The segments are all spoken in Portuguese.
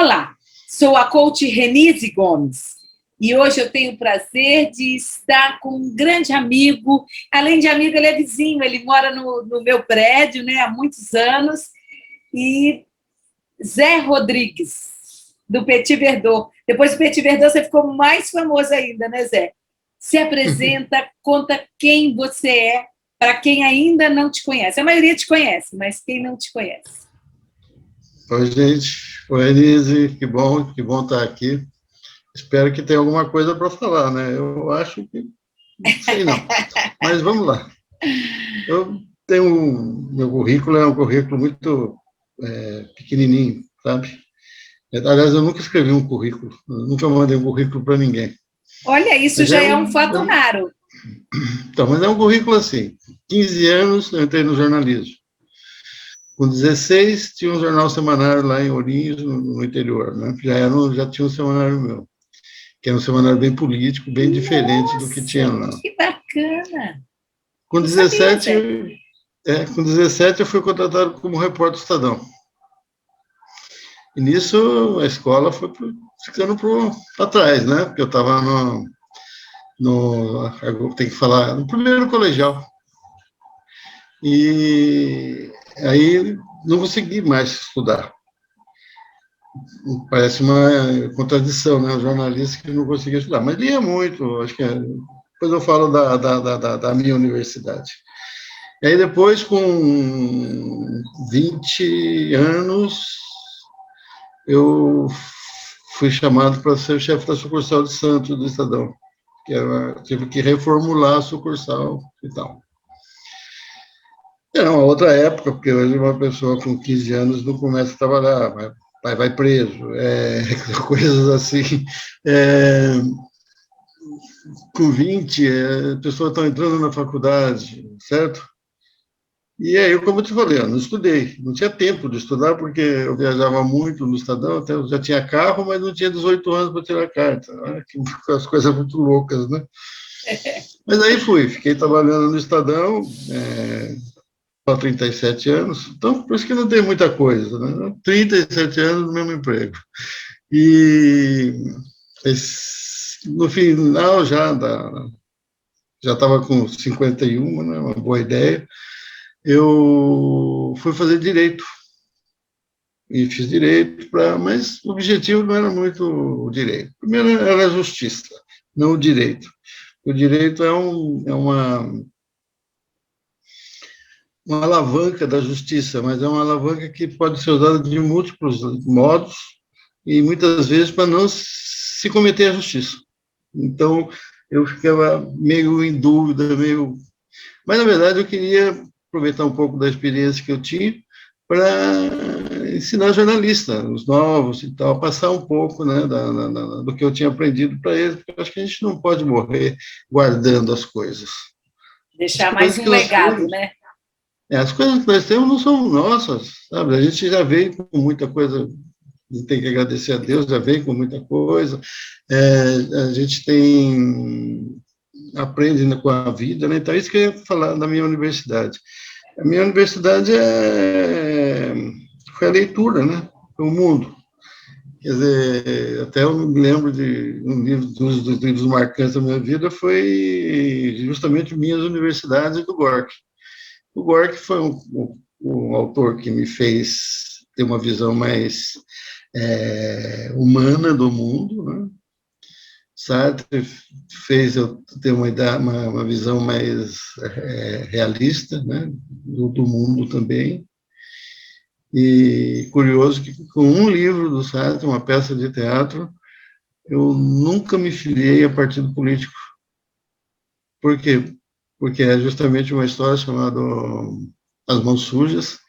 Olá, sou a coach Renise Gomes e hoje eu tenho o prazer de estar com um grande amigo. Além de amigo, ele é vizinho, ele mora no meu prédio, né, há muitos anos. E Zé Rodrigues, do Petit Verdot. Depois do Petit Verdot, você ficou mais famoso ainda, né, Zé? Se apresenta, conta quem você é, para quem ainda não te conhece. A maioria te conhece, mas quem não te conhece? Oi, gente. Oi, Elise. Que bom estar aqui. Espero que tenha alguma coisa para falar, né? Eu acho que não sei não. Mas vamos lá. Eu tenho meu currículo é um currículo muito pequenininho, sabe? Aliás, eu nunca escrevi um currículo, eu nunca mandei um currículo para ninguém. Olha, isso Mas já é um fato raro. Então, mas é um currículo assim. 15 anos eu entrei no jornalismo. Com 16, tinha um jornal semanário lá em Ourinhos, no interior, né? Já tinha um semanário meu, que era um semanário bem político, bem diferente do que tinha Nossa, lá. que bacana! Com Não sabia, 17, Zé. com 17 eu fui contratado como repórter do Estadão. E nisso a escola foi ficando para trás, né? Porque eu estava tem que falar, no primeiro colegial. E aí não consegui mais estudar. Parece uma contradição, né? O jornalista que não conseguia estudar, mas lia muito, acho que depois eu falo da minha universidade. E aí depois, com 20 anos, eu fui chamado para ser chefe da sucursal de Santos do Estadão, tive que reformular a sucursal e tal. Era uma outra época, porque hoje uma pessoa com 15 anos não começa a trabalhar, vai preso, coisas assim. É, com 20, a pessoa está entrando na faculdade, certo? E aí, como eu te falei, eu não estudei, não tinha tempo de estudar, porque eu viajava muito no Estadão, até eu já tinha carro, mas não tinha 18 anos para tirar carta. As coisas muito loucas, né? Mas aí fiquei trabalhando no Estadão, há 37 anos, então por isso que não tem muita coisa, né? 37 anos no mesmo emprego. E no final já estava com 51, né, uma boa ideia, eu fui fazer direito. E fiz direito, mas o objetivo não era muito o direito. Primeiro era a justiça, não o direito. O direito é uma alavanca da justiça, mas é uma alavanca que pode ser usada de múltiplos modos e muitas vezes para não se cometer a justiça. Então, eu ficava meio em dúvida, mas, na verdade, eu queria aproveitar um pouco da experiência que eu tinha para ensinar jornalista, os novos e tal, passar um pouco, né, do que eu tinha aprendido para eles, porque eu acho que a gente não pode morrer guardando as coisas. Deixar mais um legado, né? As coisas que nós temos não são nossas, sabe? A gente já veio com muita coisa, tem que agradecer a Deus, já veio com muita coisa. A gente aprende com a vida, né? Então, é isso que eu ia falar da minha universidade. A minha universidade foi a leitura, né? Foi o mundo. Quer dizer, até eu me lembro de um dos livros marcantes da minha vida foi justamente Minhas Universidades do Gorky. O Gorky foi um autor que me fez ter uma visão mais humana do mundo, né? Sartre fez eu ter uma visão mais realista, né, do mundo também. E curioso que com um livro do Sartre, uma peça de teatro, eu nunca me filiei a partido político. Por quê? Porque é justamente uma história chamada As Mãos Sujas,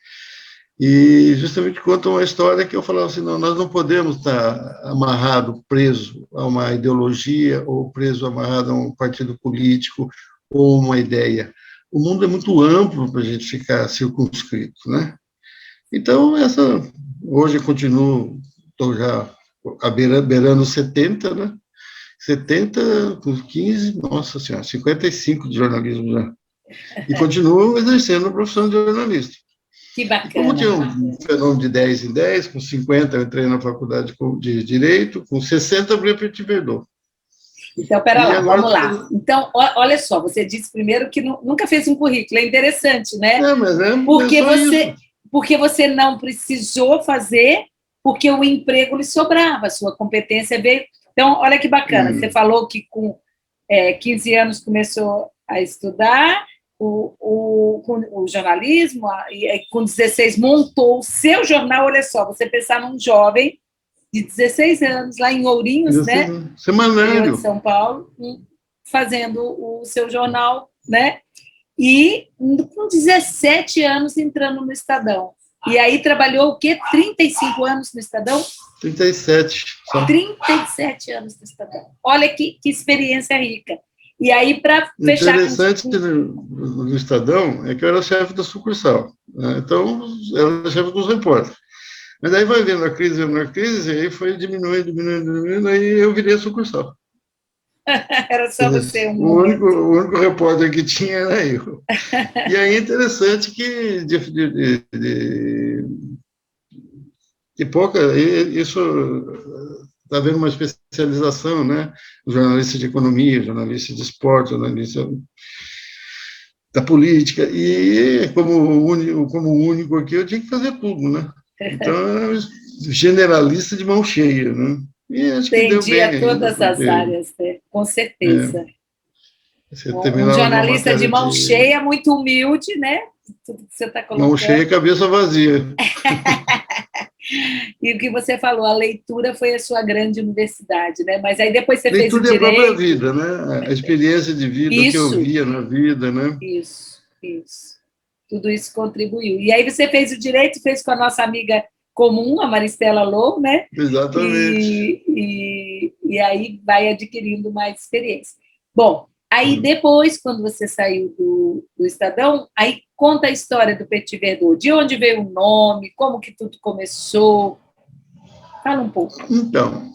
e justamente conta uma história que eu falava assim, não, nós não podemos estar amarrado, preso a uma ideologia, ou preso, amarrado a um partido político, ou uma ideia. O mundo é muito amplo para a gente ficar circunscrito, né? Então, hoje eu continuo, estou já beirando 70, né? 70 com 15, nossa senhora, 55 de jornalismo já. E continuo exercendo a profissão de jornalista. Que bacana. Como tinha um fenômeno de 10 em 10, com 50 eu entrei na faculdade de Direito, com 60 eu abri a Petit Verdot. Então, pera lá, vamos lá. Então, olha só, você disse primeiro que nunca fez um currículo, é interessante, né? Mas porque você não precisou fazer, porque o emprego lhe sobrava, a sua competência veio. Então, olha que bacana, você falou que com 15 anos começou a estudar o jornalismo, e com 16 montou o seu jornal. Olha só, você pensar num jovem de 16 anos, lá em Ourinhos, né? Semanário. De São Paulo, fazendo o seu jornal, né? E com 17 anos entrando no Estadão. E aí trabalhou o quê? 35 anos no Estadão? 37. Só. 37 anos no Estadão. Olha que experiência rica. E aí, para fechar... O interessante no Estadão é que eu era chefe da sucursal. Né? Então, eu era chefe dos repórteres. Mas aí vai vendo a crise, e aí foi diminuindo, aí eu virei a sucursal. Era só você. O único repórter que tinha era eu. E aí é interessante que de pouca... Isso está havendo uma especialização, né? Jornalista de economia, jornalista de esporte, jornalista da política, e como único aqui, eu tinha que fazer tudo, né? Então, eu era generalista de mão cheia, né? E acho que deu bem entendia todas as áreas, né? Com certeza. Um jornalista de mão cheia, muito humilde, né? Tudo que você está colocando. Mão cheia, cabeça vazia. E o que você falou, a leitura foi a sua grande universidade, né? Mas aí depois você fez o direito... Leitura é a própria vida, né? A experiência de vida, o que eu via na vida, né? Isso. Tudo isso contribuiu. E aí você fez o direito, fez com a nossa amiga comum, a Maristela Lou, né? Exatamente. E aí vai adquirindo mais experiência. Bom, aí depois, quando você saiu do Estadão, aí conta a história do Petit Verdot. De onde veio o nome, como que tudo começou? Fala um pouco. Então,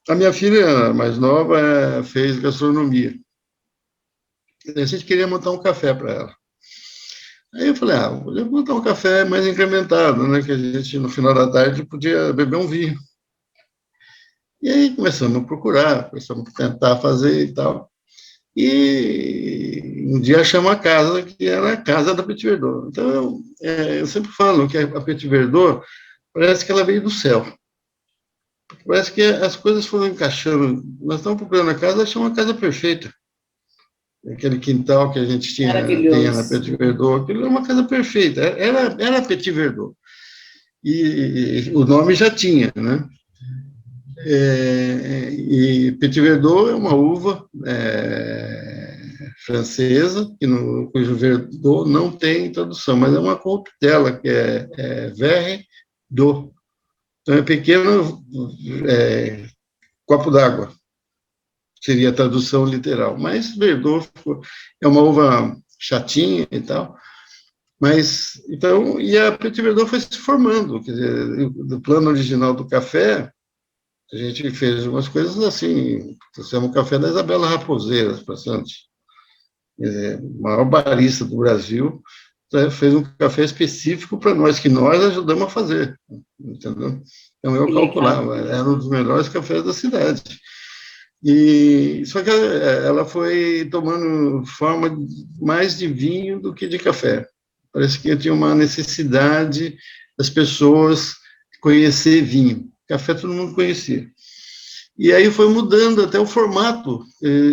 a minha filha mais nova fez gastronomia. A gente queria montar um café para ela. Aí eu falei, vou montar um café mais incrementado, né? Que a gente, no final da tarde, podia beber um vinho. E aí começamos a procurar, começamos a tentar fazer e tal. E um dia achamos a casa, que era a casa da Petit Verdot. Então, eu sempre falo que a Petit Verdot parece que ela veio do céu. Parece que as coisas foram encaixando. Nós estamos procurando a casa, achamos uma casa perfeita. Aquele quintal que a gente tinha na Petit Verdot, aquilo é uma casa perfeita. Era Petit Verdot. E o nome já tinha, né? E Petit Verdot é uma uva francesa, cujo Verdot não tem tradução, mas é uma corruptela, que é Verre d'eau. Então, é pequeno copo d'água, seria a tradução literal. Mas Verdot é uma uva chatinha e tal. Mas, então, e a Petit Verdot foi se formando, quer dizer, do plano original do café, a gente fez umas coisas assim, fizemos o café da Isabela Raposeiras, bastante, maior barista do Brasil, fez um café específico para nós, que nós ajudamos a fazer, entendeu? Então, eu calculava, era um dos melhores cafés da cidade. Só que ela foi tomando forma mais de vinho do que de café. Parece que tinha uma necessidade das pessoas conhecer vinho. Café todo mundo conhecia. E aí foi mudando até o formato.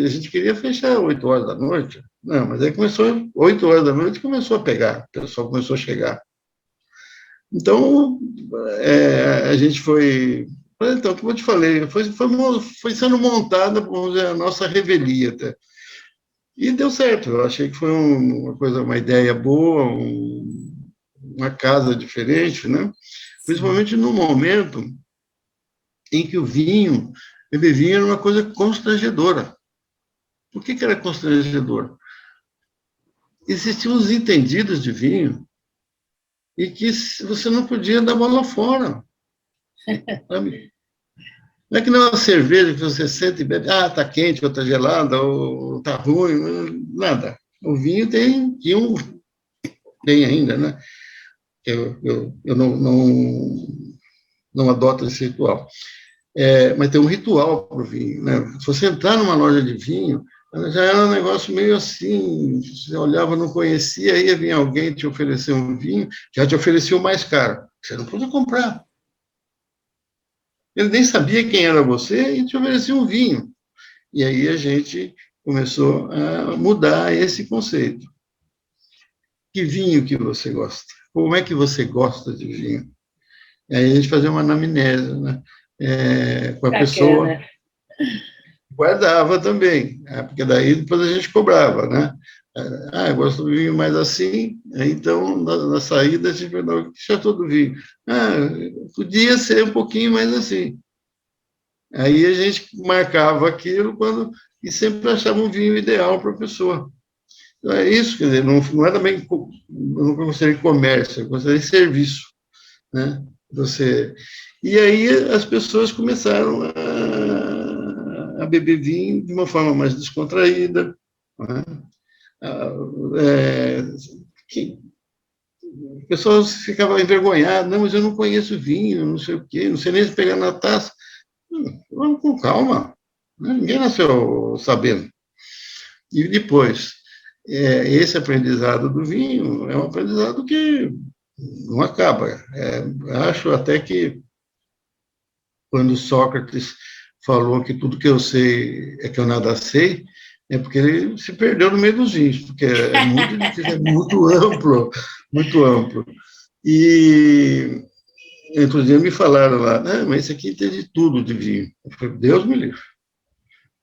A gente queria fechar 8 horas da noite. Não, mas aí começou, 8 horas da noite, começou a pegar, o pessoal começou a chegar. Então, a gente foi... Então, como eu te falei, foi sendo montada, vamos dizer, a nossa revelia até. E deu certo, eu achei que foi uma ideia boa, uma casa diferente, né? Principalmente no momento em que beber vinho era uma coisa constrangedora. Por que era constrangedor? Existiam os entendidos de vinho e que você não podia dar bola fora. Sabe? Não é que não é uma cerveja que você sente e bebe, tá quente, ou tá gelada, ou tá ruim, nada. O vinho tem ainda, né? Eu não adoto esse ritual. Mas tem um ritual para o vinho, né? Se você entrar numa loja de vinho, já era um negócio meio assim, você olhava, não conhecia, aí vinha alguém te oferecer um vinho, já te oferecia o mais caro. Você não podia comprar. Ele nem sabia quem era você e te oferecia um vinho. E aí a gente começou a mudar esse conceito. Que vinho que você gosta? Como é que você gosta de vinho? E aí a gente fazia uma anamnese, né? Com a pessoa, Bacana. guardava também, né? Porque daí depois a gente cobrava, né? Eu gosto do vinho mais assim, então na saída a gente perguntava, o que você achou do vinho? Ah, podia ser um pouquinho mais assim. Aí a gente marcava aquilo e sempre achava um vinho ideal para a pessoa. Então, é isso, quer dizer, não é também, não considerei comércio, eu considerei serviço, né? Você, e aí as pessoas começaram a beber vinho de uma forma mais descontraída, né? É, que, o pessoal ficava envergonhado, não, mas eu não conheço vinho, não sei o quê, não sei nem se pegar na taça. Vamos com calma, né? Ninguém nasceu sabendo. E depois, esse aprendizado do vinho é um aprendizado que não acaba. Acho até que quando Sócrates falou que tudo que eu sei é que eu nada sei, é porque ele se perdeu no meio dos vinhos, porque é muito difícil, é muito amplo, muito amplo. E, outro dia me falaram lá, mas esse aqui entende tudo de vinho. Eu falei, Deus me livre.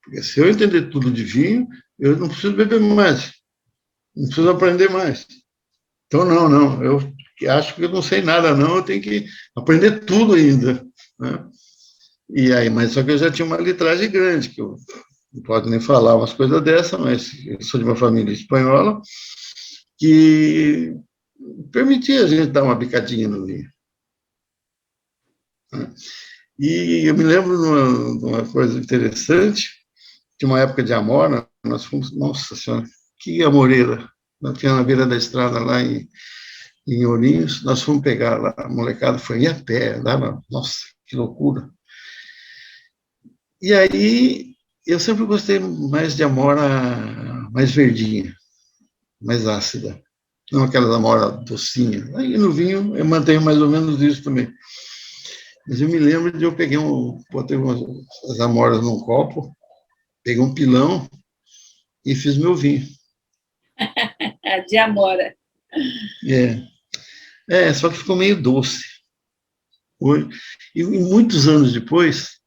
Porque se eu entender tudo de vinho, eu não preciso beber mais, não preciso aprender mais. Então, não, eu acho que eu não sei nada, não, eu tenho que aprender tudo ainda, né? E aí, mas só que eu já tinha uma litragem grande, que eu não posso nem falar umas coisas dessa, mas eu sou de uma família espanhola que permitia a gente dar uma bicadinha no vinho, né? E eu me lembro de uma coisa interessante, de uma época de Amora, nós fomos, nossa senhora, que amoreira, nós tínhamos na beira da estrada lá em Ourinhos, nós fomos pegar lá, a molecada foi ir a pé, dava, nossa, que loucura. E aí, eu sempre gostei mais de amora mais verdinha, mais ácida, não aquela amora docinha. Aí no vinho eu mantenho mais ou menos isso também. Mas eu me lembro de eu peguei botei as amoras num copo, peguei um pilão e fiz meu vinho. De Amora. Só que ficou meio doce. E muitos anos depois,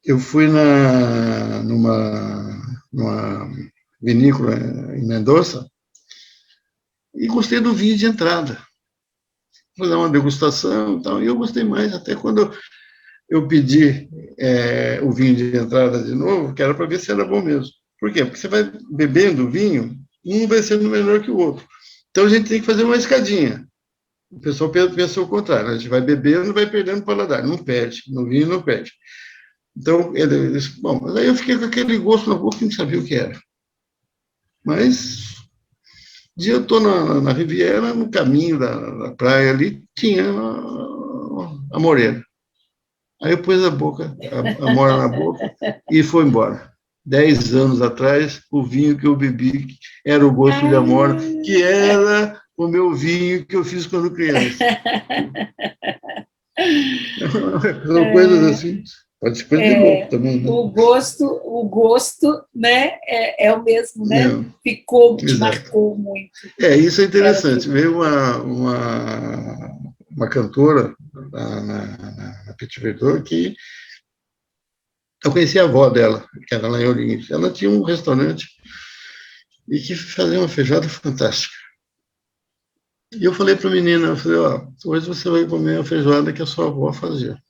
eu fui numa vinícola em Mendoza e gostei do vinho de entrada. Vou dar uma degustação e tal, e eu gostei mais, até quando eu pedi o vinho de entrada de novo, que era para ver se era bom mesmo. Por quê? Porque você vai bebendo o vinho, um vai sendo melhor que o outro. Então a gente tem que fazer uma escadinha. O pessoal pensa o contrário, a gente vai bebendo e vai perdendo o paladar. Não perde, no vinho não perde. Então, ele disse, bom, mas aí eu fiquei com aquele gosto na boca que não sabia o que era. Mas, um dia eu estou na Riviera, no caminho da praia ali, tinha a morena. Aí eu pus a mora na boca e foi embora. 10 anos atrás, o vinho que eu bebi era o gosto de amora, que era o meu vinho que eu fiz quando criança. São coisas assim, pode ser coisa de louco também, né? O gosto, né, é o mesmo, né? Ficou, te Exato. marcou muito. Isso é interessante. Veio uma cantora na Petit Verdot que eu conheci a avó dela, que era lá em Ourinhos. Ela tinha um restaurante e que fazia uma feijoada fantástica. E eu falei para a menina, eu falei, hoje você vai comer a feijoada que a sua avó fazia.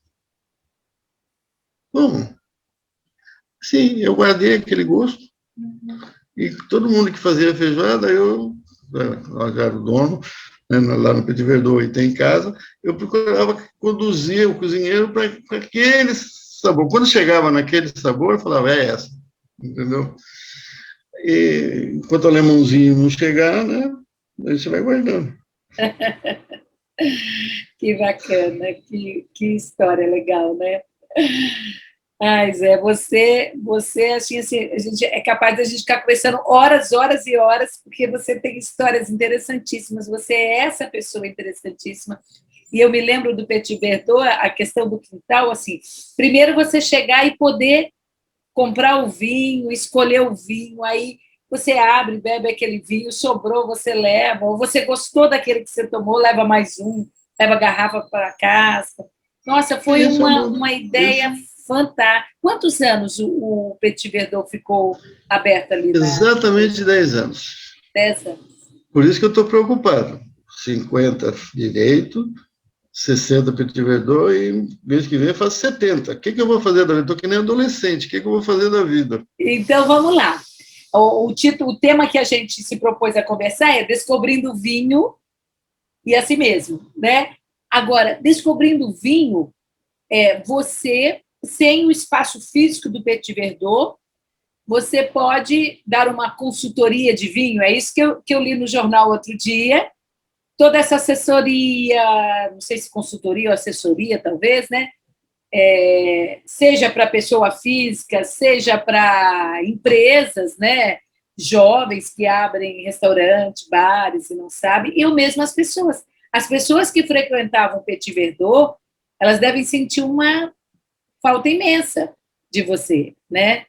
Como? Sim, eu guardei aquele gosto e todo mundo que fazia feijoada, eu já era o dono, né, lá no Petit Verdot e tem em casa, eu procurava conduzir o cozinheiro para aquele sabor. Quando chegava naquele sabor, eu falava, é essa, entendeu? E enquanto o alemãozinho não chegar, né, aí você vai guardando. Que bacana, que história legal, né? Ai, Zé, assim, a gente é capaz de a gente ficar conversando horas, horas e horas, porque você tem histórias interessantíssimas, você é essa pessoa interessantíssima. E eu me lembro do Petit Verdot, a questão do quintal, assim, primeiro você chegar e poder comprar o vinho, escolher o vinho, aí você abre, bebe aquele vinho, sobrou, você leva, ou você gostou daquele que você tomou, leva mais um, leva a garrafa para casa. Nossa, foi Isso é bom. uma ideia fantástica. Quantos anos o Petit Verdot ficou aberto ali na Exatamente 10 anos. 10 anos? Por isso que eu estou preocupado. 50 direito, 60 Petit Verdot e mês que vem eu faço 70. O que eu vou fazer da vida? Estou que nem adolescente. O que eu vou fazer da vida? Então, vamos lá. O tema que a gente se propôs a conversar é Descobrindo o Vinho e assim mesmo, né? Agora, descobrindo o vinho, você, sem o espaço físico do Petit Verdot, você pode dar uma consultoria de vinho, é isso que eu li no jornal outro dia, toda essa assessoria, não sei se consultoria ou assessoria, talvez, né? Seja para pessoa física, seja para empresas, né? Jovens que abrem restaurantes, bares e não sabem, e eu mesmo as pessoas. As pessoas que frequentavam o Petit Verdot, elas devem sentir uma falta imensa de você, né?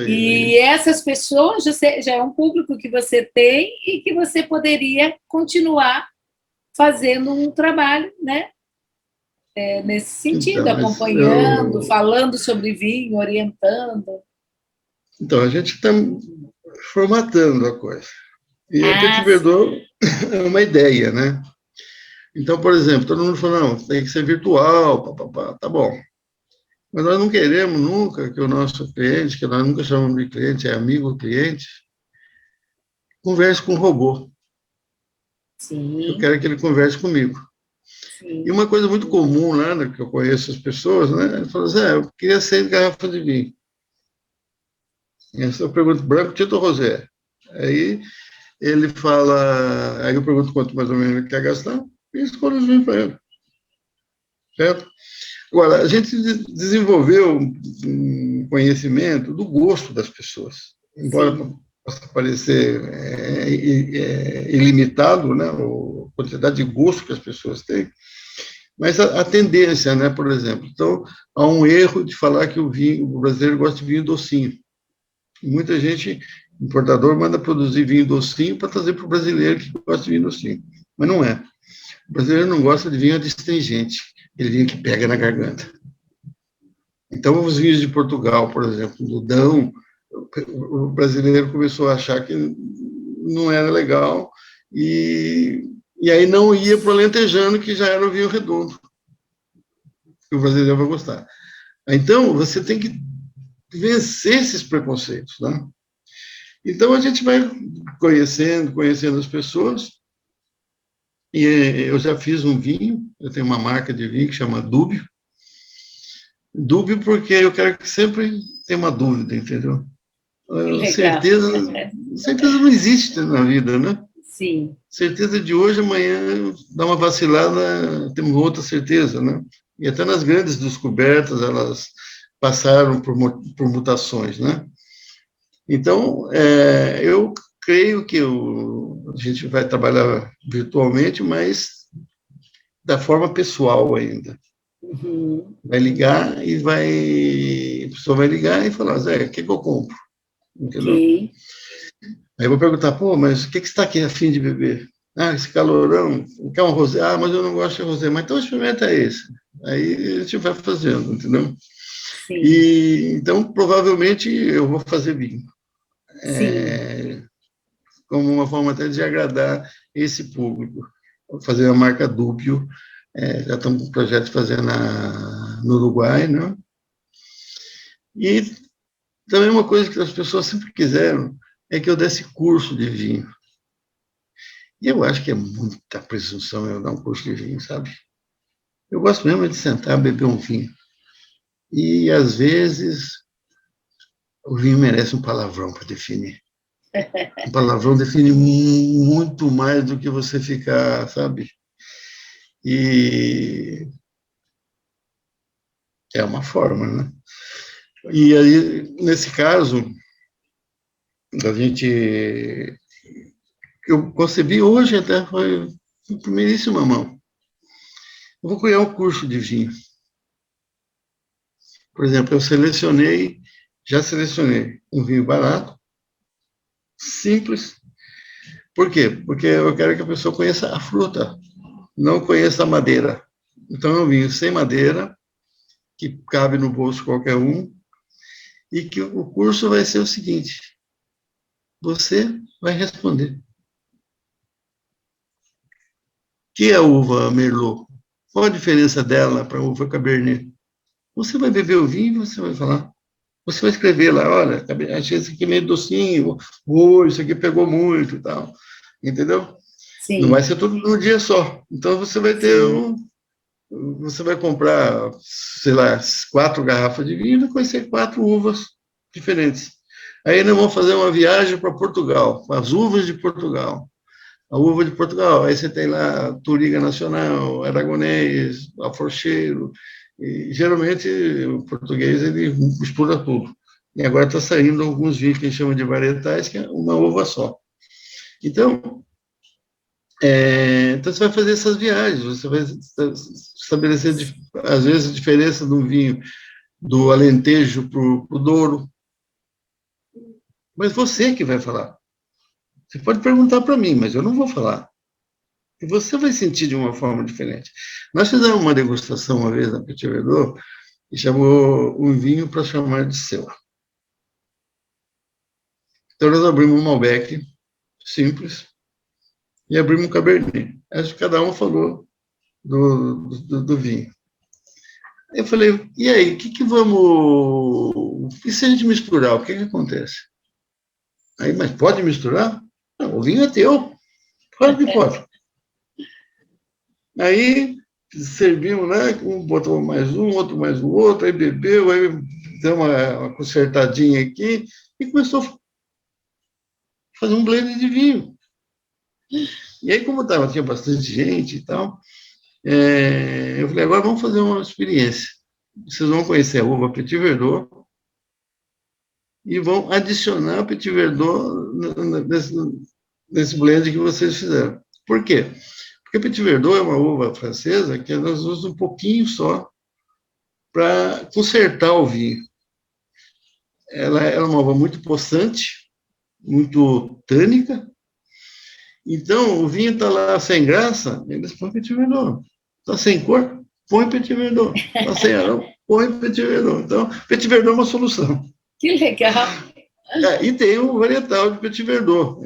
E essas pessoas já é um público que você tem e que você poderia continuar fazendo um trabalho, né? Nesse sentido, Então, acompanhando, falando sobre vinho, orientando. Então, a gente está formatando a coisa. E o Petit Ah, Verdot é uma ideia, né? Então, por exemplo, todo mundo fala, não, tem que ser virtual, papapá, tá bom. Mas nós não queremos nunca que o nosso cliente, que nós nunca chamamos de cliente, é amigo cliente, converse com o robô. Eu sim, quero que ele converse comigo. E sim. uma coisa muito comum, né, que eu conheço as pessoas, né, ele fala assim, eu queria 6 garrafas de vinho. E aí eu pergunto, branco, tinto ou rosé? Aí ele fala, aí eu pergunto quanto mais ou menos ele quer gastar, e escolho os vinhos para ele, certo? Agora, a gente desenvolveu um conhecimento do gosto das pessoas, embora Sim. possa parecer ilimitado, né, a quantidade de gosto que as pessoas têm, mas a tendência, né, por exemplo. Então, há um erro de falar que o brasileiro gosta de vinho docinho. Muita gente, importador, manda produzir vinho docinho para trazer para o brasileiro que gosta de vinho docinho, mas não é. O brasileiro não gosta de vinho adstringente, aquele vinho que pega na garganta. Então, os vinhos de Portugal, por exemplo, do Dão, o brasileiro começou a achar que não era legal e aí não ia para o Alentejano, que já era o vinho redondo, que o brasileiro vai gostar. Então, você tem que vencer esses preconceitos, né? Então, a gente vai conhecendo as pessoas, e eu já fiz um vinho, eu tenho uma marca de vinho que chama Dúbio. Dúbio porque eu quero que sempre tenha uma dúvida, entendeu? Que legal. Certeza não existe na vida, né? Sim. Certeza de hoje, amanhã dá uma vacilada, temos outra certeza, né? E até nas grandes descobertas, elas passaram por mutações, né? Então, eu creio que a gente vai trabalhar virtualmente, mas da forma pessoal ainda. Uhum. Vai ligar a pessoa vai ligar e falar, Zé, o que eu compro? Ok. Entendeu? Aí eu vou perguntar, pô, mas o que você está aqui a fim de beber? Ah, esse calorão, quer um rosé? Ah, mas eu não gosto de rosé. Mas então experimenta esse. Aí a gente vai fazendo, entendeu? Sim. E então provavelmente eu vou fazer vinho, Sim. como uma forma até de agradar esse público. Vou fazer a marca Dúbio, já estamos com um projeto de fazer no Uruguai, né? E também uma coisa que as pessoas sempre quiseram é que eu desse curso de vinho. E eu acho que é muita presunção eu dar um curso de vinho, sabe? Eu gosto mesmo de sentar, beber um vinho. E, às vezes, o vinho merece um palavrão para definir. Um palavrão define muito mais do que você ficar, sabe? E é uma forma, né? E aí, nesse caso, a gente... Eu concebi hoje, até foi em primeiríssima mão. Eu vou criar um curso de vinho. Por exemplo, já selecionei um vinho barato, simples. Por quê? Porque eu quero que a pessoa conheça a fruta, não conheça a madeira. Então, é um vinho sem madeira, que cabe no bolso qualquer um, e que o curso vai ser o seguinte: você vai responder. O que é a uva Merlot? Qual a diferença dela para a uva Cabernet? Você vai beber o vinho e você vai falar. Você vai escrever lá, olha, achei isso aqui meio docinho, isso aqui pegou muito e tal. Entendeu? Não vai Sim, ser tudo num dia só. Então você vai ter sim. você vai comprar, sei lá, 4 garrafas de vinho e vai conhecer 4 uvas diferentes. Aí nós vamos fazer uma viagem para Portugal, com as uvas de Portugal. A uva de Portugal, aí você tem lá Touriga Nacional, Aragonês, Alforcheiro, e geralmente o português ele mistura tudo. E agora está saindo alguns vinhos que a gente chama de varietais, que é uma uva só. Então, então você vai fazer essas viagens, você vai estabelecer, às vezes, a diferença de um vinho do Alentejo para o Douro, mas você que vai falar. Você pode perguntar para mim, mas eu não vou falar. E você vai sentir de uma forma diferente. Nós fizemos uma degustação uma vez na Petit Verdot e chamou um vinho para chamar de seu. Então nós abrimos um Malbec simples e abrimos um Cabernet. Acho que cada um falou do vinho. Eu falei, e aí, o que vamos... E se a gente misturar, o que acontece? Aí, mas pode misturar? Não, o vinho é teu. Claro que pode. Aí servimos, né? Um botou mais um, outro mais o outro, aí bebeu, aí deu uma consertadinha aqui e começou a fazer um blend de vinho. E aí, como tinha bastante gente e tal, eu falei, agora vamos fazer uma experiência. Vocês vão conhecer a uva Petit Verdot e vão adicionar Petit Verdot nesse blend que vocês fizeram. Por quê? Porque Petit Verdot é uma uva francesa que nós usamos um pouquinho só para consertar o vinho. Ela é uma uva muito possante, muito tânica. Então, o vinho está lá sem graça, eles põem Petit Verdot. Está sem cor, põe Petit Verdot. Está sem aroma, põe Petit Verdot. Então, Petit Verdot é uma solução. Que legal. E tem o varietal de Petit Verdot,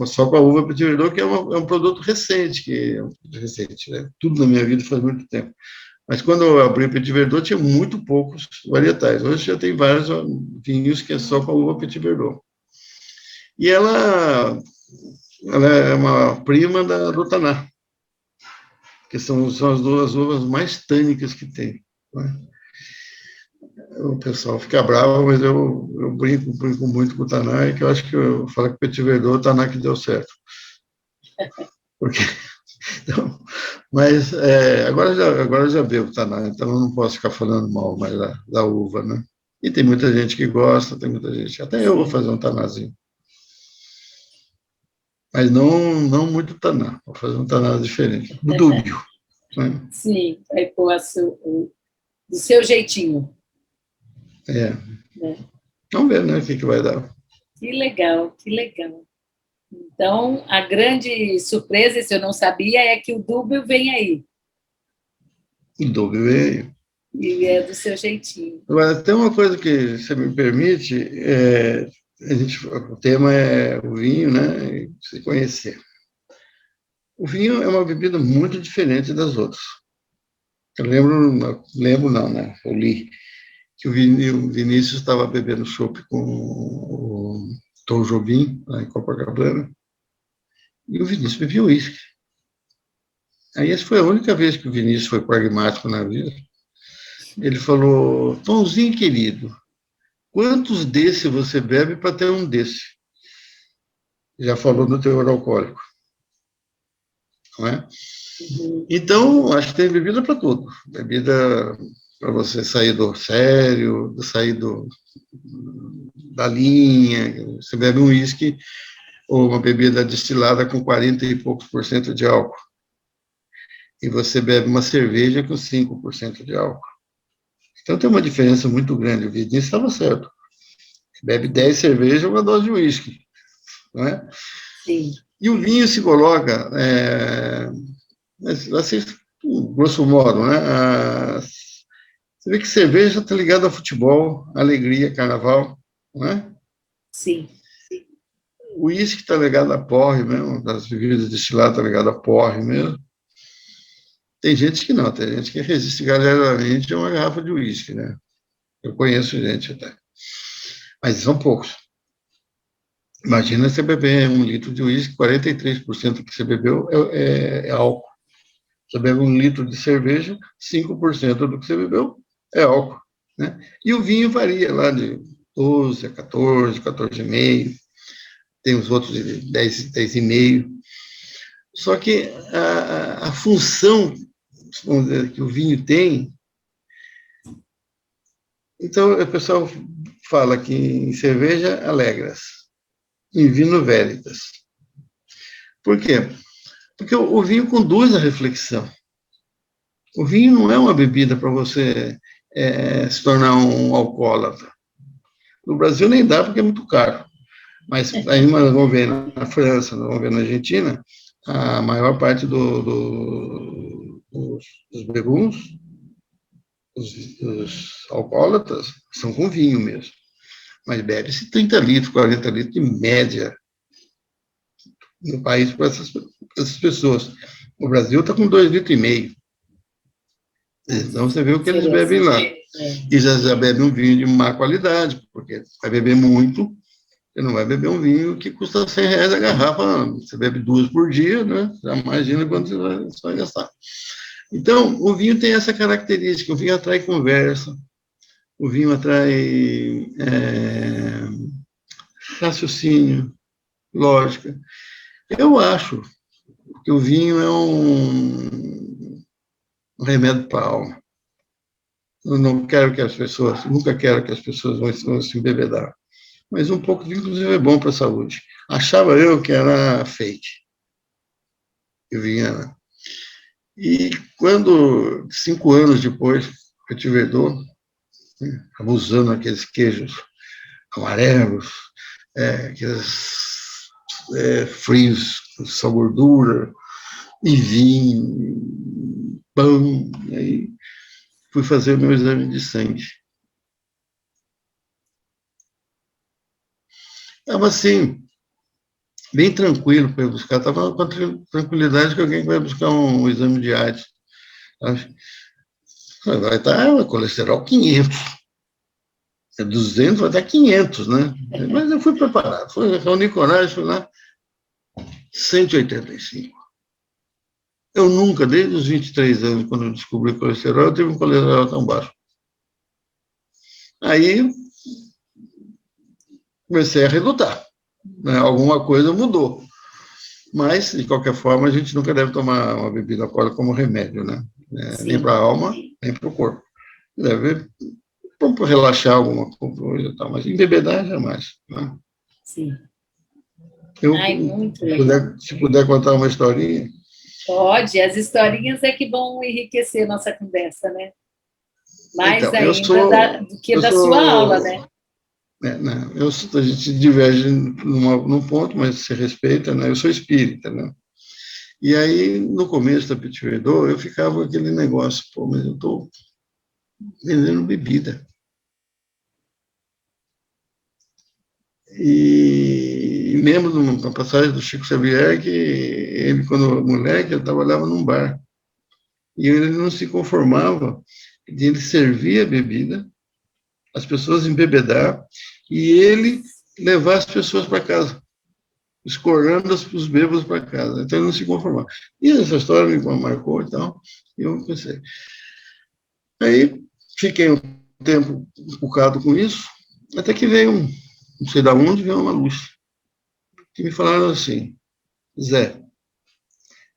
só com a uva Petit Verdot, que é um produto recente, né? Tudo na minha vida faz muito tempo. Mas quando eu abri o Petit Verdot, tinha muito poucos varietais. Hoje já tem vários vinhos que é só com a uva Petit Verdot. E ela é uma prima do Taná, que são as duas uvas mais tânicas que tem. Né? O pessoal fica bravo, mas eu brinco muito com o Taná, que eu acho que eu falo que o Petit Verdot, o Taná que deu certo. Porque, então, mas agora eu já bebo Taná, então eu não posso ficar falando mal mais da uva, né? E tem muita gente que gosta, tem muita gente. Até eu vou fazer um Tanázinho. Mas não muito Taná, vou fazer um Taná diferente. O dúbio. Né? Sim, vai pôr do seu jeitinho. É. Né? Vamos ver, né, o que vai dar. Que legal, que legal. Então, a grande surpresa, se eu não sabia, é que o Dúbio vem aí. O dúbio veio. E é do seu jeitinho. Agora, tem uma coisa que você me permite, o tema é o vinho, né, e se conhecer. O vinho é uma bebida muito diferente das outras. Eu lembro não, né, eu li que o Vinícius estava bebendo chopp com o Tom Jobim, lá em Copacabana, e o Vinícius bebia uísque. Aí essa foi a única vez que o Vinícius foi pragmático na vida. Ele falou, Tomzinho querido, quantos desse você bebe para ter um desse? Já falou do teor alcoólico, não é? Então, acho que tem bebida para tudo. Bebida para você sair do sério, sair da linha. Você bebe um uísque ou uma bebida destilada com 40 e poucos por cento de álcool. E você bebe uma cerveja com 5% de álcool. Então tem uma diferença muito grande. O Vidinho estava certo. Bebe 10 cervejas, uma dose de uísque. Não é? Sim. E o vinho se coloca, assim, grosso modo, né? Você vê que cerveja está ligada a futebol, alegria, carnaval, não é? Sim. O uísque está ligado a porre mesmo, das bebidas destiladas está ligado a porre mesmo. Tem gente que não, tem gente que resiste galerdamente a uma garrafa de uísque, né? Eu conheço gente até. Mas são poucos. Imagina você beber 1 litro de uísque, 43% que você bebeu é álcool. Você bebe 1 litro de cerveja, 5% do que você bebeu é álcool. Né? E o vinho varia lá de 12 a 14, 14,5. Tem os outros de 10, 10,5. Só que a função, vamos dizer, que o vinho tem. Então, o pessoal fala que em cerveja, alegras, em vinho, veritas. Por quê? Porque o vinho conduz à reflexão. O vinho não é uma bebida para você se tornar um alcoólatra. No Brasil nem dá porque é muito caro. Mas aí nós vamos ver na França, nós vamos ver na Argentina, a maior parte dos bebuns, os alcoólatras, são com vinho mesmo. Mas bebe-se 30 litros, 40 litros de média no país para essas pessoas. O Brasil está com 2,5 litros. Então você vê o que eles bebem lá. E já bebe um vinho de má qualidade, porque vai beber muito, você não vai beber um vinho que custa R$100 a garrafa, você bebe 2 por dia, né? Já imagina quanto você vai gastar. Então, o vinho tem essa característica, o vinho atrai conversa, o vinho atrai raciocínio, lógica. Eu acho que o vinho é um remédio para a alma. Eu não quero que as pessoas, nunca quero que as pessoas vão se embebedar. Mas um pouco de, inclusive, é bom para a saúde. Achava eu que era fake. Eu vinha. E quando, 5 anos depois, eu tive dor, abusando aqueles queijos amarelos, aqueles frios, só gordura, e vinho, pão, e aí fui fazer o meu exame de sangue. Estava assim, bem tranquilo para ir buscar, estava com a tranquilidade que alguém vai buscar um exame de AIDS. Vai estar colesterol 500. 200, vai estar 500, né? Mas eu fui preparado, fui reunir coragem, fui lá, 185. Eu nunca, desde os 23 anos, quando eu descobri colesterol, eu tive um colesterol tão baixo. Aí comecei a relutar, né? Alguma coisa mudou. Mas, de qualquer forma, a gente nunca deve tomar uma bebida alcoólica como remédio, né? Nem para a alma, nem para o corpo. Deve para relaxar alguma coisa e tal, mas embebedar jamais. Né? Sim. Se puder contar uma historinha. Pode, as historinhas é que vão enriquecer nossa conversa, né? Mais então, ainda do que da sua aula, né? Não, a gente diverge num ponto, mas se respeita, né? Eu sou espírita, né? E aí, no começo da Petit Verdot, eu ficava com aquele negócio, pô, mas eu estou vendendo bebida. E lembro de uma passagem do Chico Xavier que ele, quando moleque, ele trabalhava num bar. E ele não se conformava de ele servir a bebida, as pessoas embebedar, e ele levar as pessoas para casa, escorando os bêbados para casa. Então ele não se conformava. E essa história me marcou e tal, e eu pensei. Aí fiquei um tempo focado com isso, até que veio não sei de onde, veio uma luz. Que me falaram assim, Zé,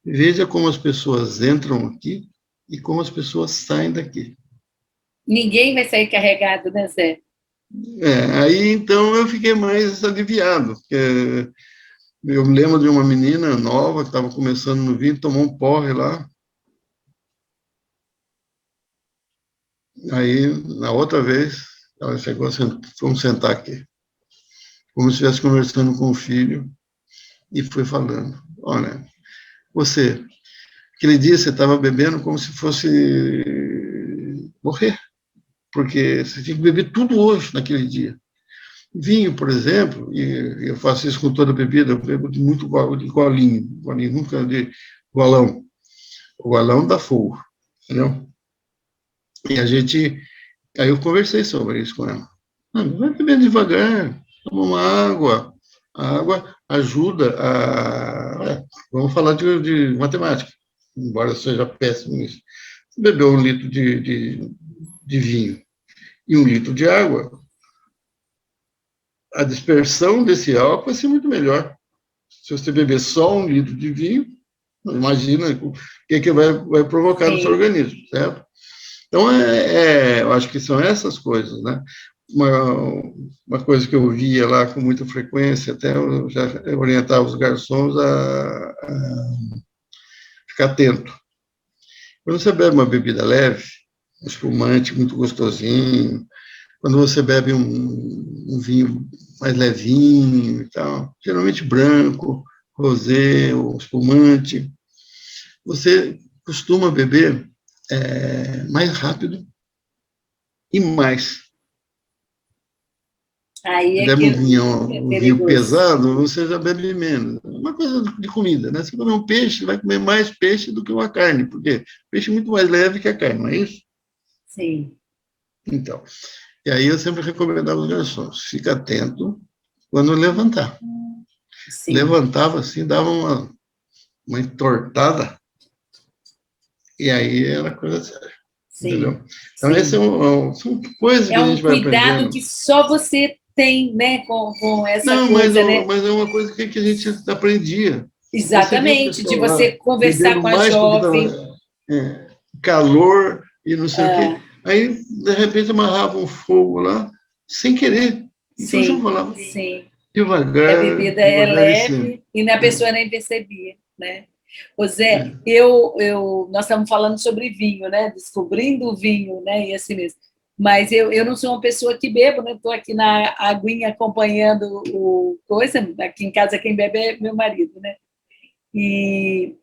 Veja como as pessoas entram aqui e como as pessoas saem daqui. Ninguém vai sair carregado, né, Zé? Aí então eu fiquei mais aliviado, porque eu me lembro de uma menina nova que estava começando no vinho, tomou um porre lá. Aí, na outra vez, ela chegou assim, vamos sentar aqui. Como se estivesse conversando com o filho, e foi falando, olha, você, aquele dia você estava bebendo como se fosse morrer, porque você tinha que beber tudo hoje, naquele dia. Vinho, por exemplo, e eu faço isso com toda bebida, eu bebo de muito de golinho, nunca de golão. O golão dá fogo, entendeu? E aí eu conversei sobre isso com ela. Vai bebendo devagar, toma uma água. A água ajuda a. Vamos falar de matemática, embora eu seja péssimo nisso. Você bebeu 1 litro de vinho e 1 litro de água, a dispersão desse álcool vai ser muito melhor. Se você beber só 1 litro de vinho, imagina o que vai provocar no seu Sim. organismo, certo? Então, eu acho que são essas coisas, né? Uma coisa que eu via lá com muita frequência, até eu já orientava os garçons a ficar atento. Quando você bebe uma bebida leve, um espumante muito gostosinho, quando você bebe um vinho mais levinho e tal, geralmente branco, rosé ou espumante, você costuma beber mais rápido e mais. Aí Você é bebe que é um vinho perigoso. pesado, você já bebe menos. Uma coisa de comida, né? Você comer um peixe, vai comer mais peixe do que uma carne, porque peixe é muito mais leve que a carne, não é isso? Sim, Então, e aí eu sempre recomendava aos garçons, fica atento quando levantar. sim, Levantava assim, dava uma entortada, e aí era coisa séria, sim, entendeu? Então, sim. são coisas que É a um gente vai cuidado aprendendo. que só você tem, né, com essa Não, coisa, né? mas é uma coisa que a gente aprendia. Você via o Exatamente, de pessoal você lá conversar bebendo com a mais porque estava jovem. calor e não sei o quê. Ah, Aí, de repente, amarrava um fogo lá, sem querer. Então, eu já sim, falava sim. E a devagar, bebida é devagar e sempre. leve e a pessoa nem percebia, né? Ô Zé, É. nós estamos falando sobre vinho, né? Descobrindo o vinho, né? E assim mesmo. Mas eu não sou uma pessoa que bebo, né? Estou aqui na aguinha acompanhando o coisa. Aqui em casa quem bebe é meu marido, né?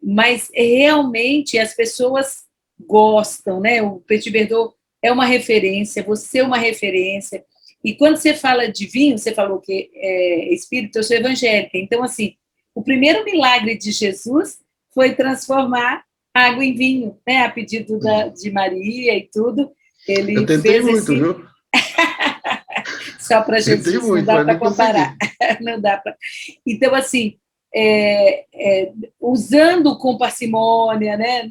Mas realmente as pessoas gostam, né? O Petit Verdot é uma referência, você é uma referência. E quando você fala de vinho, você falou que é espírito, eu sou evangélica. Então, assim, o primeiro milagre de Jesus foi transformar água em vinho, né? A pedido de Maria e tudo. Eu Ele tentei fez muito, esse viu? só para Tentei Jesus, não muito, dá mas para não comparar. consegui. Não dá para. Então, assim, usando com parcimônia, né?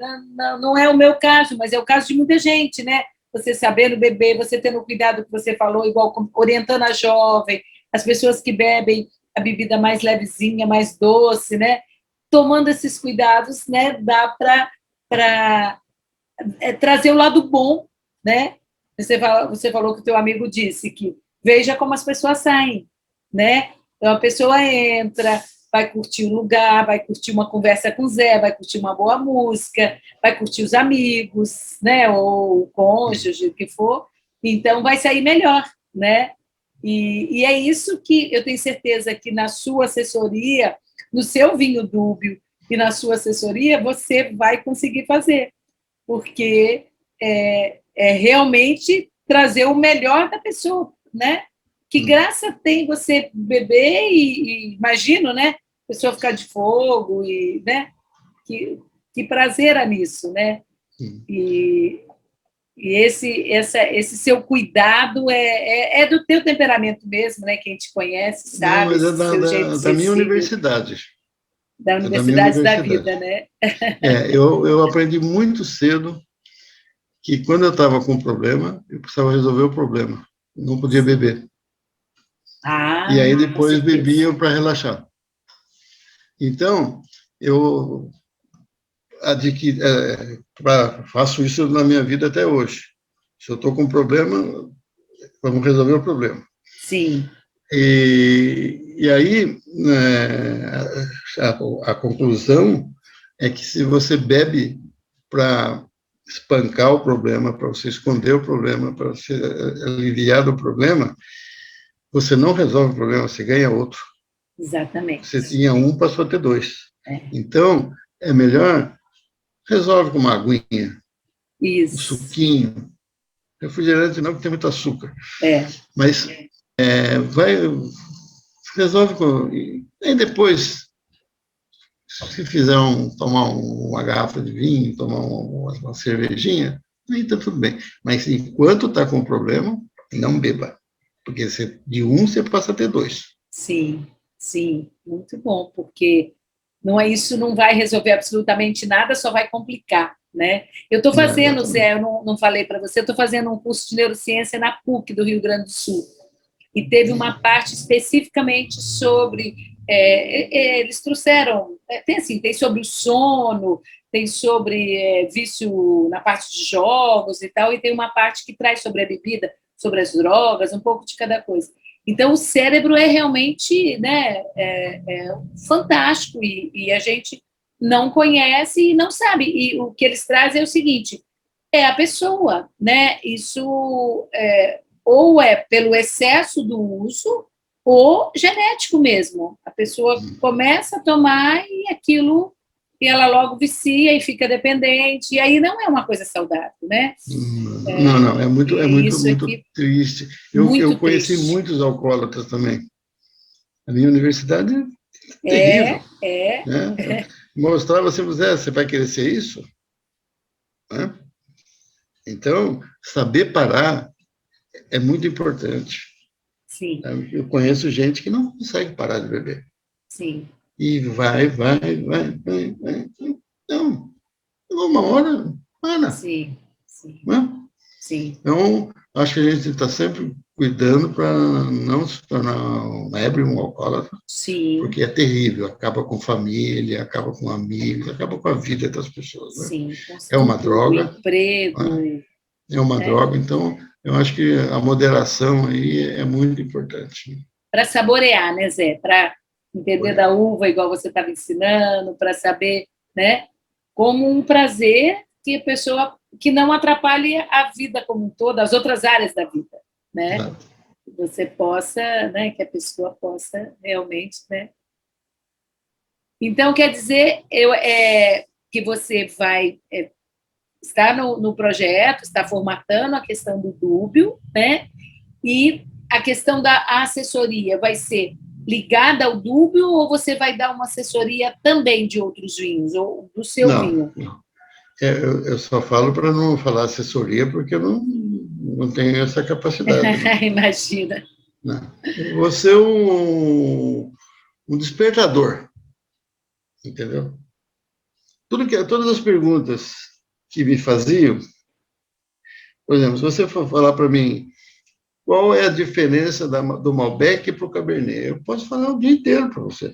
Não é o meu caso, mas é o caso de muita gente, né? Você sabendo beber, você tendo cuidado que você falou, igual orientando a jovem, as pessoas que bebem a bebida mais levezinha, mais doce, né? Tomando esses cuidados, né? Dá para trazer o lado bom, né? Você falou que o teu amigo disse que veja como as pessoas saem, né? Então a pessoa entra, vai curtir o lugar, vai curtir uma conversa com o Zé, vai curtir uma boa música, vai curtir os amigos, né? Ou o cônjuge, o que for. Então vai sair melhor, né? E é isso que eu tenho certeza que na sua assessoria, no seu vinho dúbio e na sua assessoria, você vai conseguir fazer porque é realmente trazer o melhor da pessoa, né? Que graça tem você beber e imagino, né? A pessoa ficar de fogo e, né? Que prazer há nisso, né? E, esse seu cuidado é do teu temperamento mesmo, né? Quem te conhece Não, sabe mas é esse seu jeito da minha sensível universidade. da É da minha universidade da universidade. vida, né? Eu aprendi muito cedo que quando eu estava com um problema, eu precisava resolver o problema. Não podia beber. E Ah, aí com depois certeza. bebia para relaxar. Então, eu faço isso na minha vida até hoje. Se eu estou com um problema, vamos resolver o problema. Sim. E aí, a conclusão é que se você bebe para espancar o problema, para você esconder o problema, para você aliviar do problema, você não resolve o problema, você ganha outro. Exatamente. Você tinha um, passou a ter dois. É. Então, é melhor, resolve com uma aguinha, Isso. um suquinho, refrigerante não, porque tem muito açúcar. Mas resolve com... E aí depois, se fizer tomar uma garrafa de vinho, tomar uma cervejinha, aí está tudo bem. Mas enquanto está com o problema, não beba. Porque de um você passa a ter dois. Sim, sim, muito bom, porque isso não vai resolver absolutamente nada, só vai complicar, né? Eu estou fazendo, Zé, eu não falei para você, eu estou fazendo um curso de neurociência na PUC do Rio Grande do Sul, e teve uma parte especificamente sobre... eles trouxeram... tem sobre o sono, tem sobre vício na parte de jogos e tal, e tem uma parte que traz sobre a bebida, sobre as drogas, um pouco de cada coisa. Então, o cérebro é realmente, né, fantástico, e a gente não conhece e não sabe. E o que eles trazem é o seguinte, a pessoa, né, isso ou é pelo excesso do uso, ou genético mesmo. A pessoa começa a tomar e aquilo, e ela logo vicia e fica dependente, e aí não é uma coisa saudável, né? Não, é muito triste. Eu conheci triste. muitos alcoólatras também. A minha universidade é terrível. Né? Mostrava assim, você vai querer ser isso? Né? Então, saber parar é muito importante. Sim. Eu conheço gente que não consegue parar de beber. Sim. E vai. Então, uma hora, para. Sim, sim. Né? Sim. Então, acho que a gente está sempre cuidando para não se tornar um ébrio, um alcoólatra, Sim. porque é terrível, acaba com família, acaba com amigos, acaba com a vida das pessoas. Né? Sim, é uma droga. Emprego. Né? É uma droga, então eu acho que a moderação aí é muito importante. Para saborear, né, Zé? Para entender da uva, igual você estava ensinando, para saber, né, como um prazer que a pessoa que não atrapalhe a vida como um todo, as outras áreas da vida, né? Exato. Que você possa, né, que a pessoa possa realmente, né? Então, quer dizer, que você vai está no projeto, está formatando a questão do dúbio, né? E a questão da assessoria vai ser ligada ao dúbio ou você vai dar uma assessoria também de outros vinhos, ou do seu vinho? Não. Eu só falo para não falar assessoria, porque eu não tenho essa capacidade. Né? Imagina. Não. Você é um despertador, entendeu? Todas as perguntas que me faziam, por exemplo, se você for falar para mim qual é a diferença do Malbec para o Cabernet, eu posso falar o dia inteiro para você.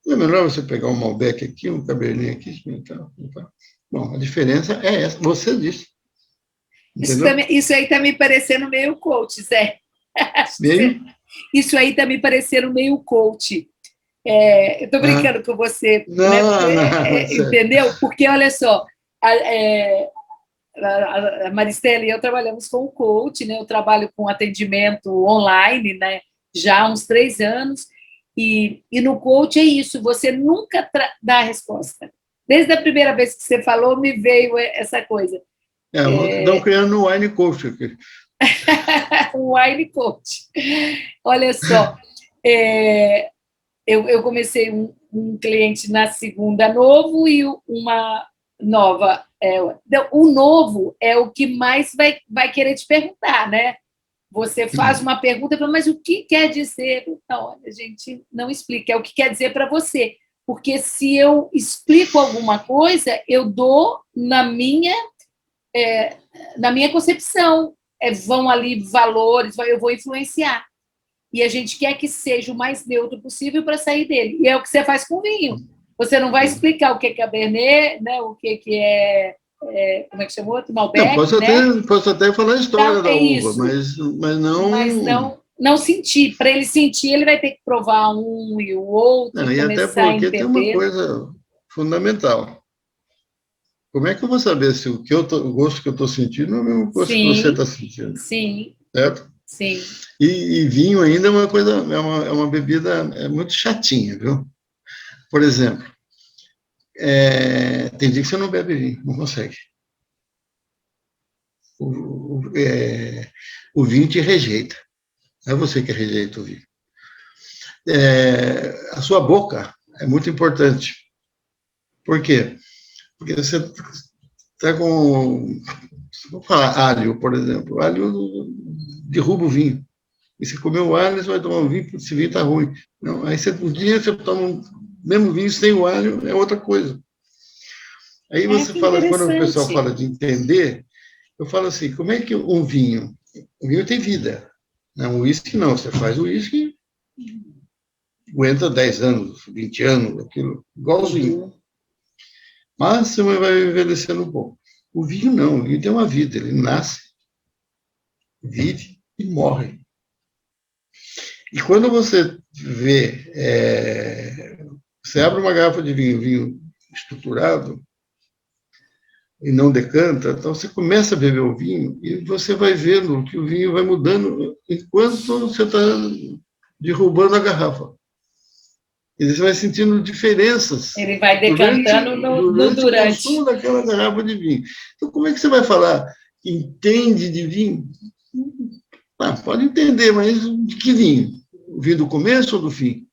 Não é melhor você pegar um Malbec aqui, um Cabernet aqui? Então. Bom, a diferença é essa, você disse. Isso aí está me parecendo meio coach, Zé. Meio? Isso aí está me parecendo meio coach. Eu estou brincando com você, não, né? entendeu? Porque, olha só, a Maristela e eu trabalhamos com o coach, né? Eu trabalho com atendimento online, né? Já há uns 3 anos, e no coach é isso, você nunca dá a resposta. Desde a primeira vez que você falou, me veio essa coisa. Estão criando um wine coach aqui. Um wine coach. Olha só, eu comecei um cliente na segunda novo e uma nova. O novo é o que mais vai querer te perguntar, né? Você faz uma pergunta, mas o que quer dizer? Não, olha, a gente não explica, é o que quer dizer para você. Porque se eu explico alguma coisa, eu dou na minha concepção. Vão ali valores, eu vou influenciar. E a gente quer que seja o mais neutro possível para sair dele. E é o que você faz com o vinho. Você não vai explicar o que é Cabernet, né? O que é como é que chamou? Outro Malbec, não, posso até falar a história então, da uva, isso. mas não... Mas não sentir. Para ele sentir, ele vai ter que provar um e o outro, Não, e e até começar a porque tem uma entender. coisa fundamental. Como é que eu vou saber se o gosto que eu estou sentindo é o mesmo gosto que você Sim, está sentindo? sim, Certo? sim. E vinho ainda é uma coisa, é uma bebida muito chatinha, viu? Por exemplo, tem dia que você não bebe vinho, não consegue. O vinho te rejeita. Não é você que rejeita o vinho. A sua boca é muito importante. Por quê? Porque você está com... Vamos falar alho, por exemplo. Alho derruba o vinho. E você comeu o alho, você vai tomar um vinho, esse vinho está ruim. Não, aí um dia você toma mesmo vinho sem o alho, é outra coisa. Aí você Que fala, quando o pessoal interessante. fala de entender, eu falo assim, como é que um vinho... O vinho tem vida. Não, o uísque não. Você faz o uísque, aguenta 10 anos, 20 anos, aquilo, igualzinho. Uhum. Mas você vai envelhecendo um pouco. O vinho não, o vinho tem uma vida, ele nasce, vive e morre. E quando você vê, você abre uma garrafa de vinho, vinho estruturado, e não decanta, então você começa a beber o vinho e você vai vendo que o vinho vai mudando enquanto você está derrubando a garrafa. E você vai sentindo diferenças Ele vai durante, decantando no durante o durante. consumo daquela garrafa de vinho. Então, como é que você vai falar que entende de vinho? Pode entender, mas de que vinho? O vinho do começo ou do fim?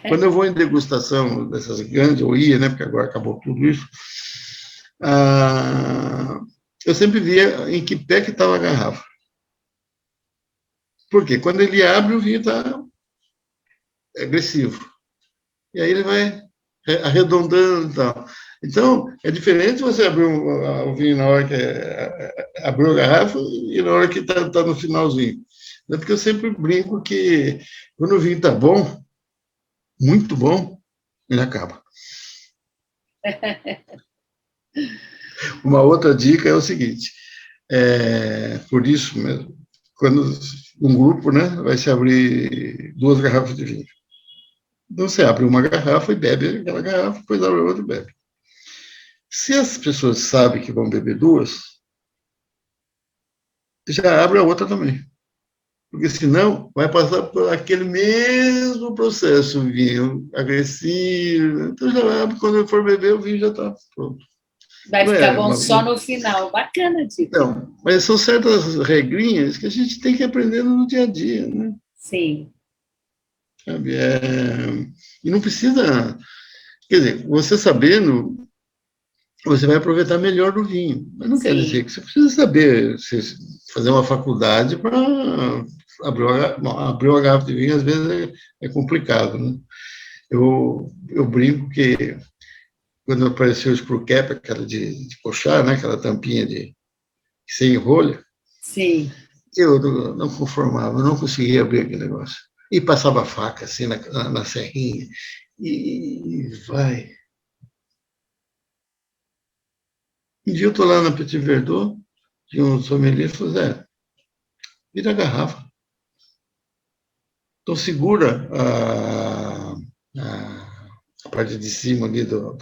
Quando eu vou em degustação dessas grandes, ou ia, né, porque agora acabou tudo isso, eu sempre via em que pé que estava a garrafa. Por quê? Quando ele abre, o vinho está agressivo. E aí ele vai arredondando e tal. Então, é diferente você abrir o vinho na hora que abriu a garrafa e na hora que está no finalzinho. É porque eu sempre brinco que quando o vinho está bom, muito bom, ele acaba. Uma outra dica é o seguinte, por isso mesmo, quando um grupo, né, vai se abrir 2 garrafas de vinho. Então você abre uma garrafa e bebe aquela garrafa, depois abre outra e bebe. Se as pessoas sabem que vão beber 2, já abre a outra também. Porque senão vai passar por aquele mesmo processo, o vinho agressivo. Então já abre, quando for beber, o vinho já está pronto. Vai Não ficar é bom uma, só no final. Bacana a dica. Então, mas são certas regrinhas que a gente tem que aprender no dia a dia, né? Sim. Sabe? E não precisa... Quer dizer, você sabendo, você vai aproveitar melhor do vinho. Mas não quer dizer Sim. que você precisa saber fazer uma faculdade para abrir uma garrafa de vinho, às vezes é complicado, né? Eu brinco que quando apareceu o screw cap, aquela de puxar, né, aquela tampinha que você enrolha, Sim. eu não conformava, eu não conseguia abrir aquele negócio. E passava a faca assim na serrinha, e vai. Um dia eu estou lá na Petit Verdot, tinha um sommelier e falou, Zé, vira a garrafa. Então segura a parte de cima ali do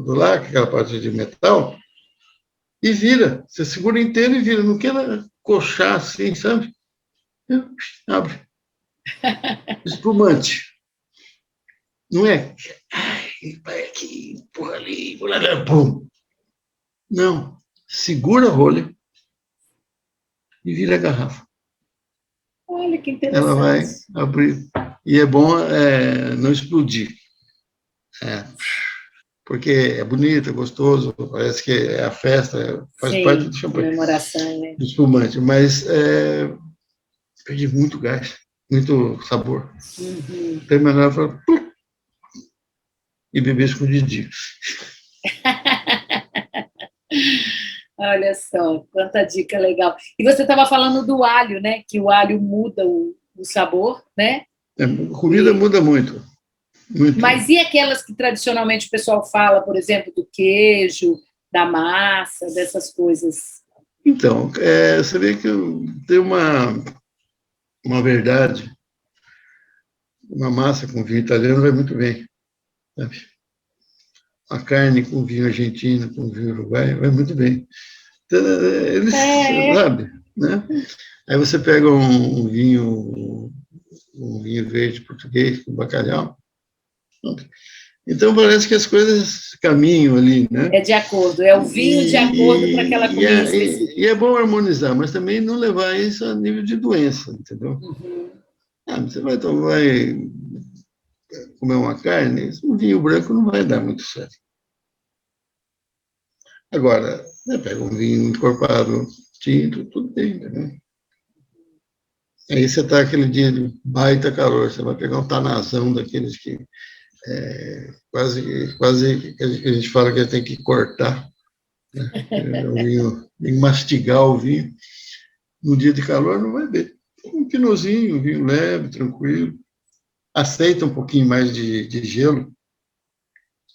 lacre, aquela parte de metal, e vira. Você segura inteiro e vira. Não queira coxar assim, sabe? Abre. Espumante. Não é? Vai aqui, empurra ali, empurra ali, pum. Não. Segura a rolha e vira a garrafa. Olha que Ela vai interessante. abrir. E é bom não explodir. É, porque é bonito, é gostoso, parece que é a festa, faz parte Sim, do champanhe, comemoração, né? do espumante, mas perde muito gás, muito sabor. Uhum. Tem melhor falar, e beber escondidinho. Olha só, quanta dica legal. E você estava falando do alho, né? Que o alho muda o sabor, né? A comida E muda muito. Muito. Mas e aquelas que tradicionalmente o pessoal fala, por exemplo, do queijo, da massa, dessas coisas? Então, você vê que tem uma verdade, uma massa com vinho italiano vai muito bem, sabe? A carne com vinho argentino, com vinho uruguaio, vai muito bem. Então, eles, sabe, né? Aí você pega um vinho verde português com bacalhau. Então, parece que as coisas caminham ali, né? É de acordo, é o vinho de acordo para aquela comida específica. E é bom harmonizar, mas também não levar isso a nível de doença, entendeu? Uhum. Você vai comer uma carne, um vinho branco não vai dar muito certo. Agora, pega um vinho encorpado, tinto, tudo bem, né? Aí você está aquele dia de baita calor, você vai pegar um tanazão daqueles que quase que a gente fala que tem que cortar, né? Tem que mastigar o vinho. No dia de calor não vai ver. Um pinozinho, um vinho leve, tranquilo. Aceita um pouquinho mais de gelo,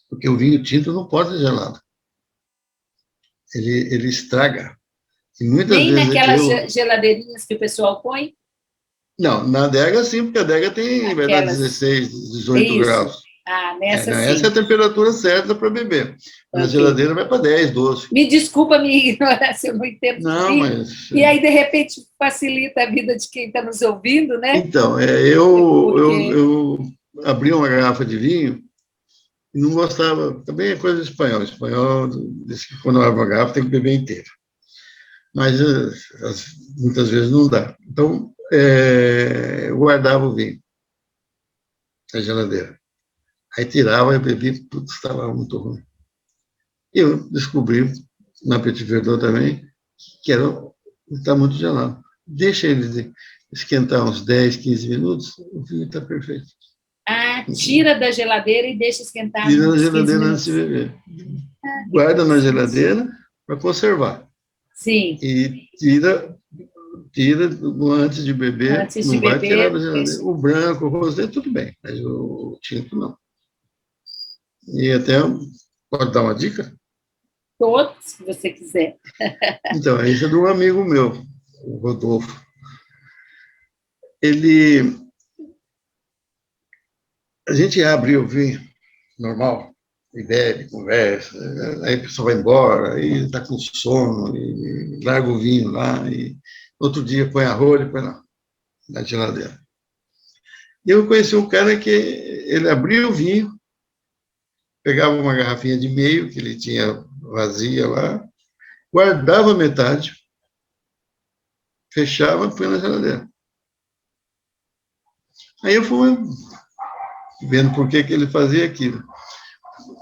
porque o vinho tinto não pode ser gelado. Ele estraga. E muitas Nem vezes naquelas geladeirinhas que o pessoal põe? Não, na adega sim, porque a adega vai dar 16, 18 Isso. graus. Nessa sim. Essa é a temperatura certa para beber. Na geladeira vai para 10, 12. Me desculpa a minha ignorância, eu não entendo. Não, mas... E aí, de repente, facilita a vida de quem está nos ouvindo, né? Então, eu abri uma garrafa de vinho e não gostava. Também é coisa de espanhol. Espanhol diz que quando abre uma garrafa tem que beber inteira. Mas muitas vezes não dá. Então, eu guardava o vinho na geladeira. Aí tirava e bebia, tudo estava muito ruim. E eu descobri, na Petit Verdot também, que está muito gelado. Deixa ele esquentar uns 10, 15 minutos, o vinho está perfeito. Tira da geladeira e deixa esquentar. Tira na geladeira antes de beber. Guarda na geladeira para conservar. Sim. E tira antes de beber. Antes não de vai beber, tirar da geladeira. O branco, o rosé, tudo bem, mas o tinto não. E até, pode dar uma dica? Todos, se você quiser. Então, esse é de um amigo meu, o Rodolfo. A gente abre o vinho normal, e bebe, conversa, aí a pessoa vai embora, aí está com sono, e larga o vinho lá, e outro dia põe a rolha e põe na geladeira. E eu conheci um cara que ele abria o vinho, pegava uma garrafinha de meio, que ele tinha vazia lá, guardava metade, fechava e põe na geladeira. Aí eu fui vendo por que ele fazia aquilo.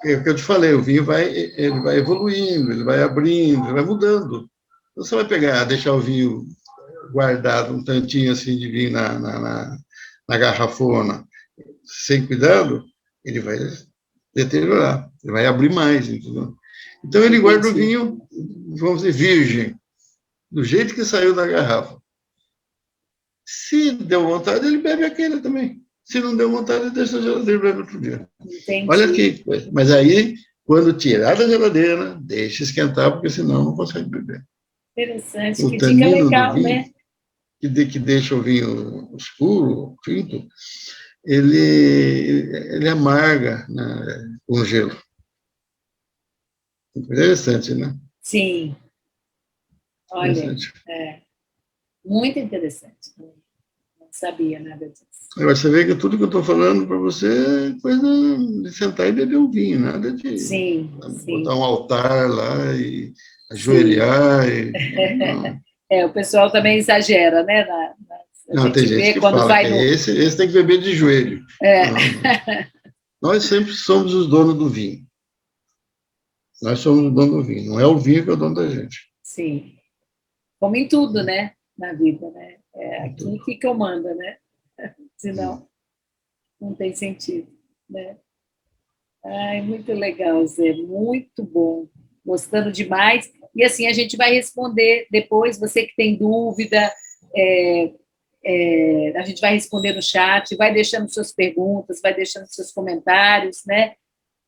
É o que eu te falei, o vinho ele vai evoluindo, ele vai abrindo, ele vai mudando. Então, você vai deixar o vinho guardado, um tantinho assim de vinho na garrafona, sem cuidado, ele vai deteriorar, ele vai abrir mais, entendeu? Então, ele guarda o vinho, vamos dizer, virgem, do jeito que saiu da garrafa. Se deu vontade, ele bebe aquele também. Se não deu vontade, ele deixa a geladeira e bebe outro dia. Entendi. Olha que coisa. Mas aí, quando tirar da geladeira, deixa esquentar, porque senão não consegue beber. Interessante, O que dica legal, vinho, né? Que deixa o vinho escuro, tinto, ele amarga, né, com gelo. Interessante, né? Sim. Olha, muito interessante. Não sabia nada disso. Agora, você vê que tudo que eu estou falando para você é coisa de sentar e beber um vinho, nada de botar um altar lá e ajoelhar. O pessoal também exagera, né? Não, tem gente que fala que esse tem que beber de joelho. Nós sempre somos os donos do vinho. Nós somos o dono do vinho. Não é o vinho que é o dono da gente. Sim. Como em tudo, né? Na vida, né? É aqui que eu mando, né? Senão, não tem sentido, né? Ai, muito legal, Zé. Muito bom. Gostando demais. E assim, a gente vai responder depois, você que tem dúvida, A gente vai responder no chat, vai deixando suas perguntas, vai deixando seus comentários, né?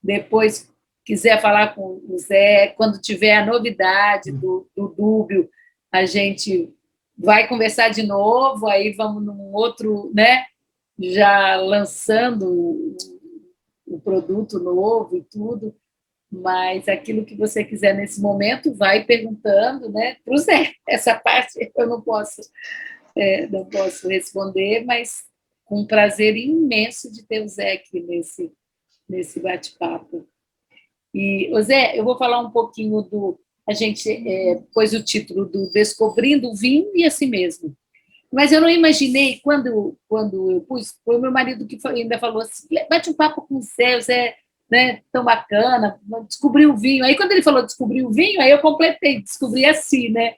Depois, quiser falar com o Zé, quando tiver a novidade do Dúbio, a gente vai conversar de novo, aí vamos num outro, né? Já lançando o produto novo e tudo, mas aquilo que você quiser nesse momento, vai perguntando, né? Para o Zé, essa parte eu não posso responder, mas com um prazer imenso de ter o Zé aqui nesse bate-papo. E, Zé, eu vou falar um pouquinho a gente pôs o título do Descobrindo o Vinho e a Si Mesmo. Mas eu não imaginei, quando eu pus, foi o meu marido que ainda falou assim, bate um papo com o Zé, né, tão bacana, descobri o vinho. Aí, quando ele falou descobrir o vinho, aí eu completei, descobri assim, né?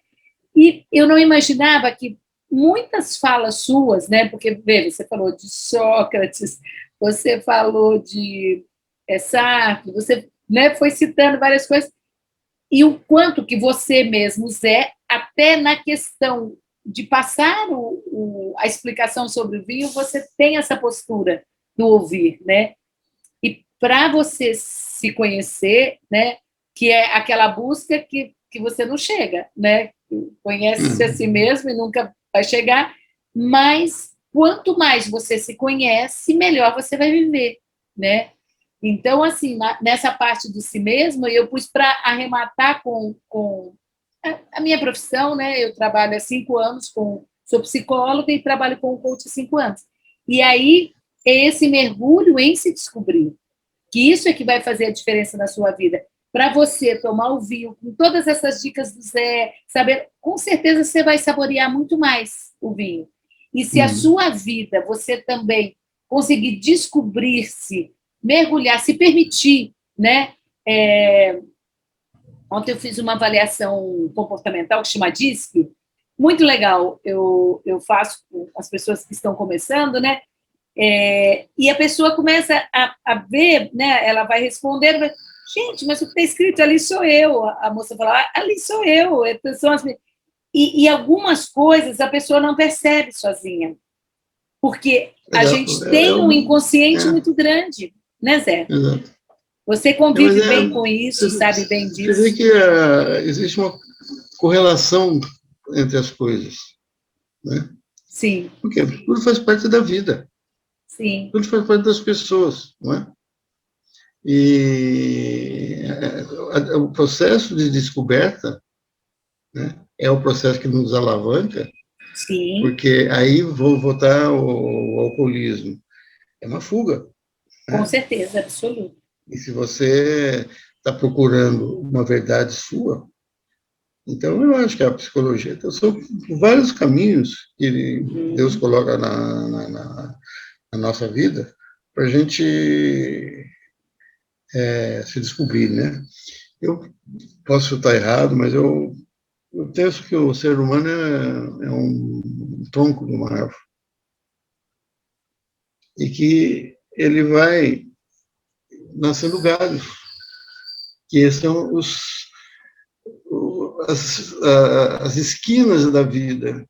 E eu não imaginava que muitas falas suas, né? Porque, veja, você falou de Sócrates, você falou de Sartre, você, né, foi citando várias coisas, e o quanto que você mesmo, Zé, até na questão de passar a explicação sobre o vinho, você tem essa postura do ouvir, né? E para você se conhecer, né, que é aquela busca que você não chega, né? Conhece-se a si mesmo e nunca vai chegar, mas quanto mais você se conhece, melhor você vai viver, né? Então, assim, nessa parte do si mesmo, eu pus para arrematar com a minha profissão, né? Eu trabalho há 5 anos, sou psicóloga e trabalho com o coach há 5 anos. E aí, é esse mergulho em se descobrir, que isso é que vai fazer a diferença na sua vida. Para você tomar o vinho, com todas essas dicas do Zé, saber, com certeza você vai saborear muito mais o vinho. E se a sua vida, você também conseguir descobrir-se, mergulhar, se permitir, né? Ontem eu fiz uma avaliação comportamental que chama DISC, muito legal. Eu faço com as pessoas que estão começando, né? E a pessoa começa a ver, né? Ela vai responder, gente, mas o que está escrito ali sou eu. A moça fala, ali sou eu. E algumas coisas a pessoa não percebe sozinha, porque a gente tem um inconsciente muito grande, né, Zé? Exato. Você convive bem com isso, sabe bem disso. Quer dizer que existe uma correlação entre as coisas, né? Sim. Porque tudo faz parte da vida. Sim. Tudo faz parte das pessoas, não é? E o processo de descoberta, né, é o processo que nos alavanca. Sim. Porque aí vou voltar ao alcoolismo. É uma fuga. Com certeza, absoluta. E se você está procurando uma verdade sua, então eu acho que a psicologia então, são vários caminhos que Deus coloca na nossa vida para a gente se descobrir, né? Eu posso estar errado, mas eu penso que o ser humano é um tronco de uma árvore e que ele vai nascendo galhos, que são as esquinas da vida,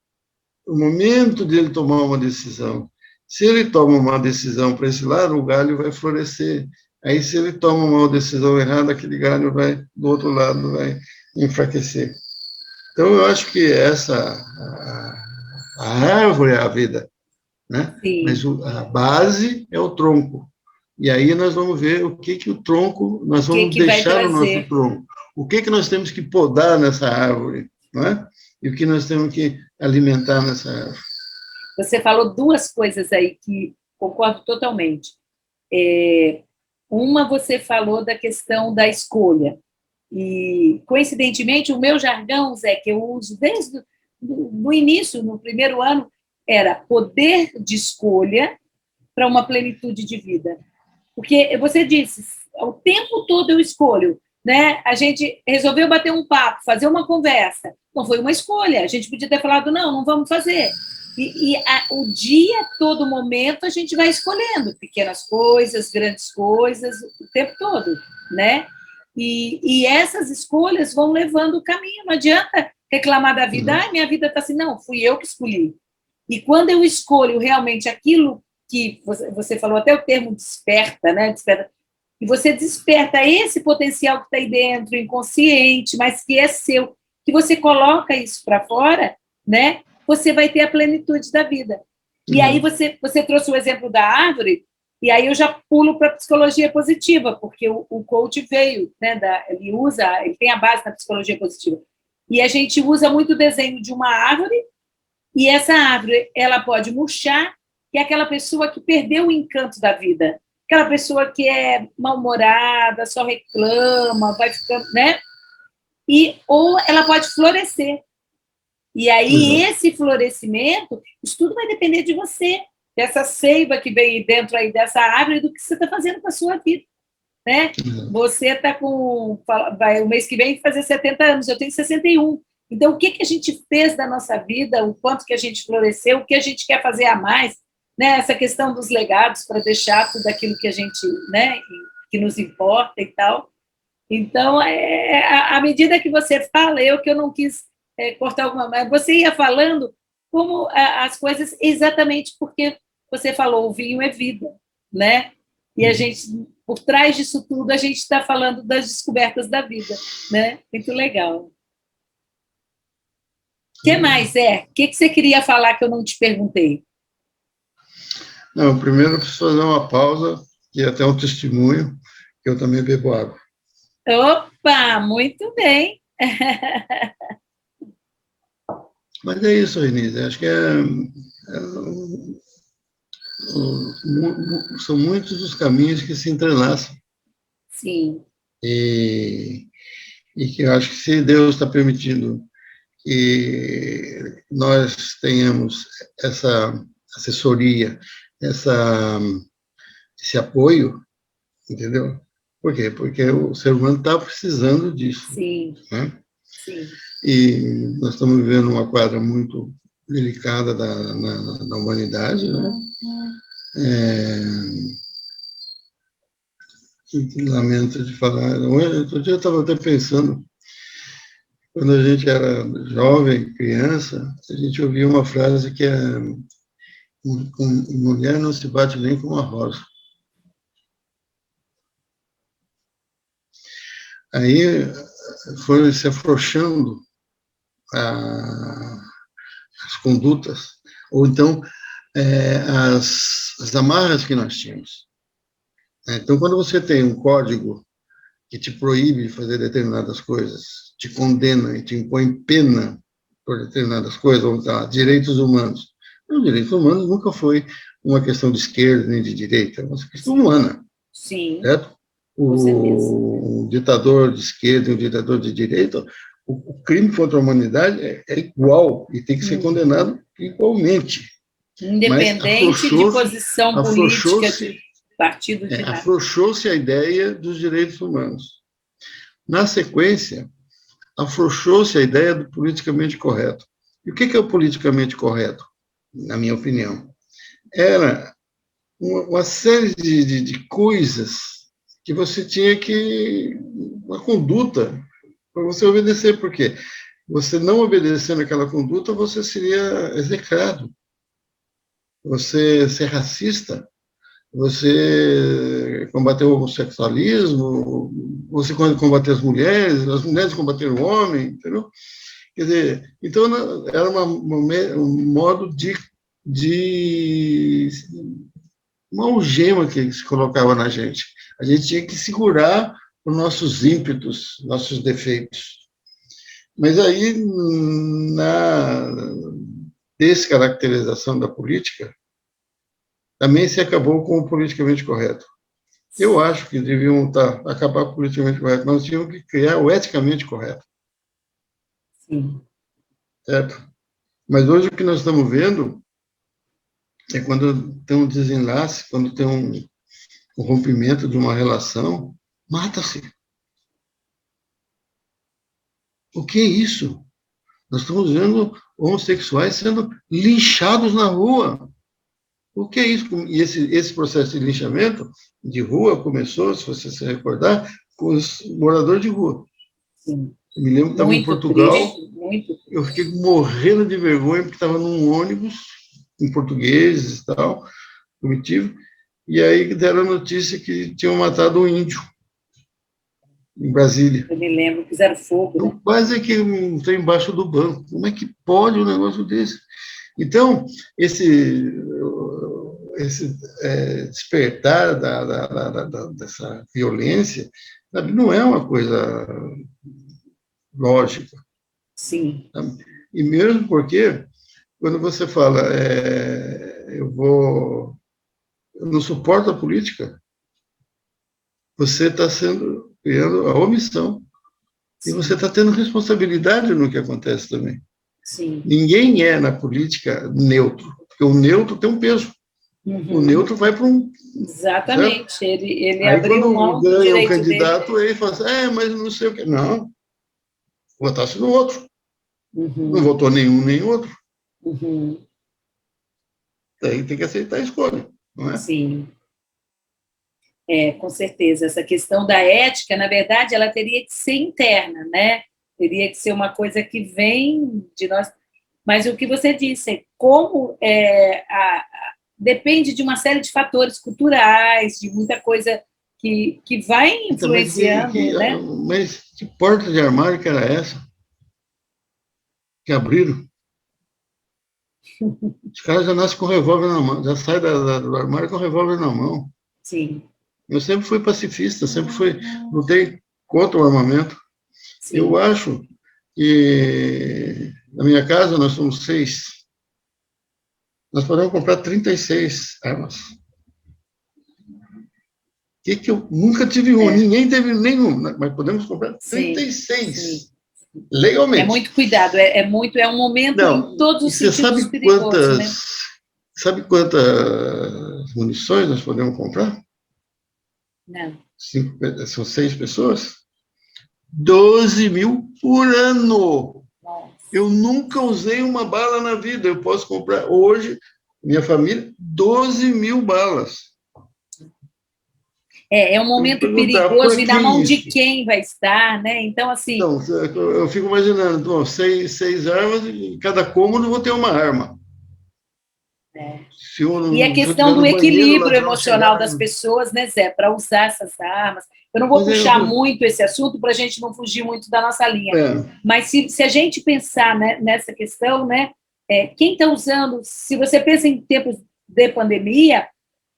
o momento de ele tomar uma decisão. Se ele toma uma decisão para esse lado, o galho vai florescer. Aí, se ele toma uma decisão errada, aquele galho vai, do outro lado, vai enfraquecer. Então, eu acho que a árvore é a vida, né? Sim. Mas a base é o tronco. E aí nós vamos ver o que o tronco, nós vamos deixar no nosso tronco. O que nós temos que podar nessa árvore, não é? E o que nós temos que alimentar nessa árvore. Você falou 2 coisas aí que concordo totalmente. Uma, você falou da questão da escolha. E, coincidentemente, o meu jargão, Zé, que eu uso desde o início, no primeiro ano, era poder de escolha para uma plenitude de vida. Porque você disse, o tempo todo eu escolho, né? A gente resolveu bater um papo, fazer uma conversa. Não foi uma escolha. A gente podia ter falado, não vamos fazer. O dia, todo momento, a gente vai escolhendo pequenas coisas, grandes coisas, o tempo todo, né? E essas escolhas vão levando o caminho. Não adianta reclamar da vida, minha vida está assim. Não, fui eu que escolhi. E quando eu escolho realmente aquilo que você falou, até o termo desperta, né? Desperta, e você desperta esse potencial que está aí dentro, inconsciente, mas que é seu, que você coloca isso para fora, né? Você vai ter a plenitude da vida. E aí você trouxe o exemplo da árvore, e aí eu já pulo para a psicologia positiva, porque o coach veio, né? Ele tem a base na psicologia positiva. E a gente usa muito o desenho de uma árvore, e essa árvore ela pode murchar, que é aquela pessoa que perdeu o encanto da vida, aquela pessoa que é mal-humorada, só reclama, vai ficando, né? Ou ela pode florescer. E aí, esse florescimento, isso tudo vai depender de você, dessa seiva que vem dentro aí dessa árvore, do que você está fazendo com a sua vida, né? Você está vai o mês que vem fazer 70 anos, eu tenho 61. Então, o que a gente fez da nossa vida, o quanto que a gente floresceu, o que a gente quer fazer a mais, né? Essa questão dos legados para deixar tudo aquilo que a gente, né, que nos importa e tal. Então, à medida que você fala, que eu não quis cortar alguma, mas você ia falando como as coisas, exatamente porque você falou, o vinho é vida, né? E a gente, por trás disso tudo, a gente está falando das descobertas da vida, né? Muito legal. O que mais, O que você queria falar que eu não te perguntei? Não, primeiro eu preciso fazer uma pausa e até um testemunho, que eu também bebo água. Opa, muito bem. Mas é isso, Renise, acho que são muitos os caminhos que se entrelaçam. Sim. E que eu acho que se Deus está permitindo que nós tenhamos essa assessoria, esse apoio, entendeu? Por quê? Porque o ser humano está precisando disso. Sim. Né? Sim. E nós estamos vivendo uma quadra muito delicada na humanidade, né? Lamento de falar. Outro dia eu estava até pensando, quando a gente era jovem, criança, a gente ouvia uma frase que é: mulher não se bate nem com uma rosa. Aí foi se afrouxando as condutas, ou então as amarras que nós tínhamos. Então, quando você tem um código que te proíbe de fazer determinadas coisas, te condena e te impõe pena por determinadas coisas, ou direitos humanos. Os direitos humanos nunca foi uma questão de esquerda nem de direita, é uma questão humana. Sim. Certo? O ditador de esquerda e o ditador de direita, o crime contra a humanidade é igual e tem que ser condenado igualmente. Independente de posição política de partido de nada. Afrouxou-se a ideia dos direitos humanos. Na sequência, afrouxou-se a ideia do politicamente correto. E o que é o politicamente correto, na minha opinião? Era uma série de coisas que você tinha uma conduta para você obedecer, porque você não obedecendo aquela conduta, você seria execrado. Você ser racista, você combater o homossexualismo, você combater as mulheres combater o homem, entendeu? Quer dizer, então era um modo de uma algema que se colocava na gente. A gente tinha que segurar os nossos ímpetos, nossos defeitos. Mas aí, na descaracterização da política, também se acabou com o politicamente correto. Eu acho que deviam acabar com o politicamente correto. Nós tínhamos que criar o eticamente correto. Sim. Certo? Mas hoje o que nós estamos vendo é quando tem um desenlace, quando tem um rompimento de uma relação, mata-se. O que é isso? Nós estamos vendo homossexuais sendo linchados na rua. O que é isso? E esse processo de linchamento de rua começou, se você se recordar, com os moradores de rua. Sim. Eu me lembro que estava em Portugal, triste, eu fiquei morrendo de vergonha porque estava num ônibus em português e tal, comitiva, e aí deram a notícia que tinham matado um índio em Brasília. Eu me lembro, fizeram fogo, Então, né? quase que está embaixo do banco. Como é que pode um negócio desse? Então, esse despertar dessa violência, sabe, não é uma coisa lógica. Sim. Sabe? E mesmo porque, quando você fala, eu não suporto a política, você está criando a omissão. E você está tendo responsabilidade no que acontece também. Sim. Ninguém é, na política, neutro, porque o neutro tem um peso. O neutro vai para um... Exatamente. Certo? Ele Aí, abriu quando mão do ganha o direito dele. candidato, ele fala assim, mas não sei o quê. Não, votasse no outro. Não votou nenhum nem outro. Aí tem que aceitar a escolha, não é? Sim. Com certeza. Essa questão da ética, na verdade, ela teria que ser interna, né? Teria que ser uma coisa que vem de nós. Mas o que você disse, como depende de uma série de fatores culturais, de muita coisa que vai Então, influenciando, né? mas que porta de armário que era essa? Que abriram? Os caras já nascem com o revólver na mão, já saem do armário com o revólver na mão. Sim. Eu sempre fui pacifista, lutei contra o armamento. Sim. Eu acho que na minha casa nós somos 6. Nós podemos comprar 36 armas. Que eu nunca tive um, ninguém teve nenhum, mas podemos comprar 36. Sim. Legalmente. É muito cuidado, é um momento em todos os sentidos perigoso, né? Sabe quantas munições nós podemos comprar? Não. São 6 pessoas? 12 mil por ano. Nossa. Eu nunca usei uma bala na vida. Eu posso comprar hoje, minha família, 12 mil balas. É um momento perigoso e na mão de quem vai estar, né? Então, assim... Então, eu fico imaginando, 6 armas e cada cômodo eu vou ter uma arma. E a questão do equilíbrio emocional das pessoas, né, Zé, para usar essas armas. Eu não vou puxar muito esse assunto para a gente não fugir muito da nossa linha. Mas se a gente pensar, né, nessa questão, né, quem está usando, se você pensa em tempos de pandemia,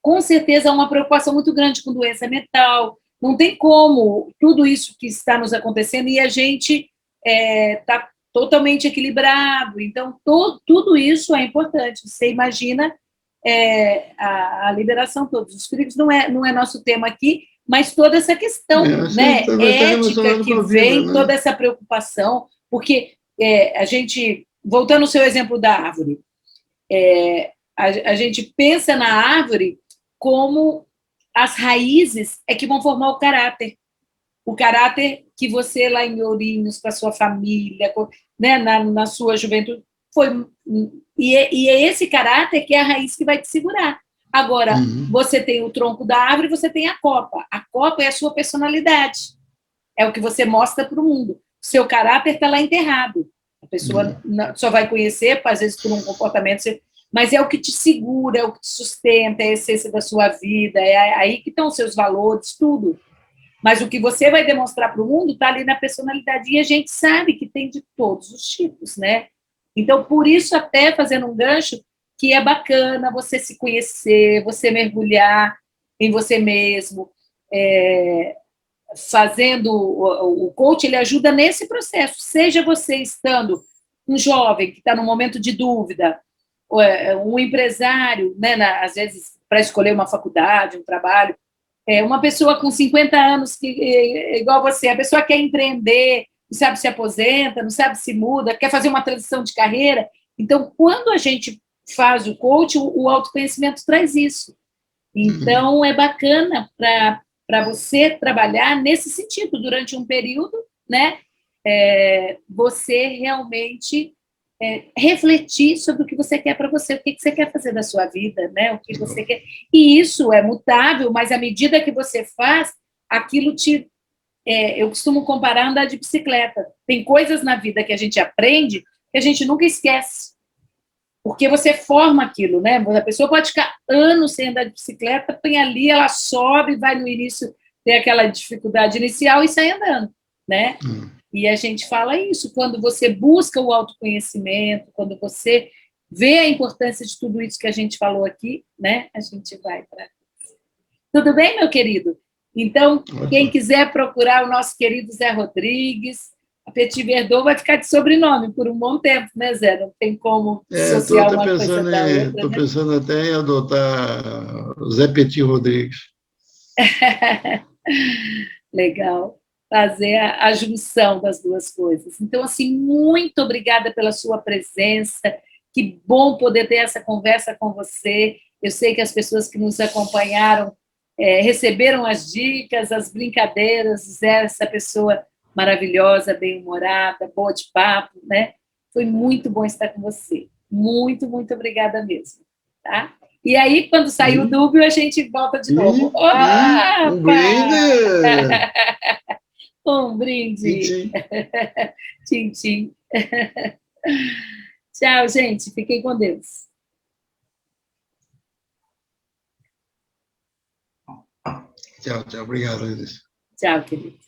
com certeza há uma preocupação muito grande com doença mental. Não tem como tudo isso que está nos acontecendo e a gente está totalmente equilibrado. Então, tudo isso é importante. Você imagina a liberação de todos os perigos, não é nosso tema aqui, mas toda essa questão né, ética que vem, né? Toda essa preocupação, porque a gente, voltando ao seu exemplo da árvore, a gente pensa na árvore como as raízes que vão formar o caráter que você lá em Ourinhos, com a sua família, né, na sua juventude, e é esse caráter que é a raiz que vai te segurar. Agora, você tem o tronco da árvore, você tem a copa. A copa é a sua personalidade. É o que você mostra para o mundo. Seu caráter está lá enterrado. A pessoa só vai conhecer, às vezes, por um comportamento, mas é o que te segura, é o que te sustenta, é a essência da sua vida, é aí que estão os seus valores, tudo. Mas o que você vai demonstrar para o mundo está ali na personalidade. E a gente sabe que tem de todos os tipos, né? Então, por isso, até fazendo um gancho, que é bacana você se conhecer, você mergulhar em você mesmo. Fazendo o coach, ele ajuda nesse processo. Seja você estando um jovem que está num momento de dúvida, um empresário, né, às vezes, para escolher uma faculdade, um trabalho, uma pessoa com 50 anos, igual você, a pessoa quer empreender, não sabe se aposenta, não sabe se muda, quer fazer uma transição de carreira. Então, quando a gente faz o coaching, o autoconhecimento traz isso. Então, é bacana para você trabalhar nesse sentido, durante um período, né? Você realmente refletir sobre o que você quer para você, o que você quer fazer da sua vida, né? O que você quer. E isso é mutável, mas à medida que você faz, aquilo te... eu costumo comparar andar de bicicleta. Tem coisas na vida que a gente aprende que a gente nunca esquece. porque você forma aquilo, né? A pessoa pode ficar anos sem andar de bicicleta, põe ali, ela sobe, vai no início ter aquela dificuldade inicial e sai andando, né? E a gente fala isso, quando você busca o autoconhecimento, quando você vê a importância de tudo isso que a gente falou aqui, né? A gente vai para... Tudo bem, meu querido? Então, quem quiser procurar o nosso querido Zé Rodrigues, a Petit Verdot vai ficar de sobrenome por um bom tempo, né, Zé? Não tem como Estou dissociar até uma coisa da outra, tô né? pensando até em adotar Zé Petit Rodrigues. Legal. Fazer a junção das duas coisas. Então, assim, muito obrigada pela sua presença. Que bom poder ter essa conversa com você. Eu sei que as pessoas que nos acompanharam receberam as dicas, as brincadeiras. Zé, essa pessoa maravilhosa, bem-humorada, boa de papo, né? Foi muito bom estar com você. Muito, muito obrigada mesmo. Tá? E aí, quando sair o dúbio, a gente volta de novo. Um Opa! brinde! Um brinde. Tchim, Tchim, tchim. Tchau, gente. Fiquem com Deus. tchau, tchau. Obrigado, Luiz. Tchau, querido.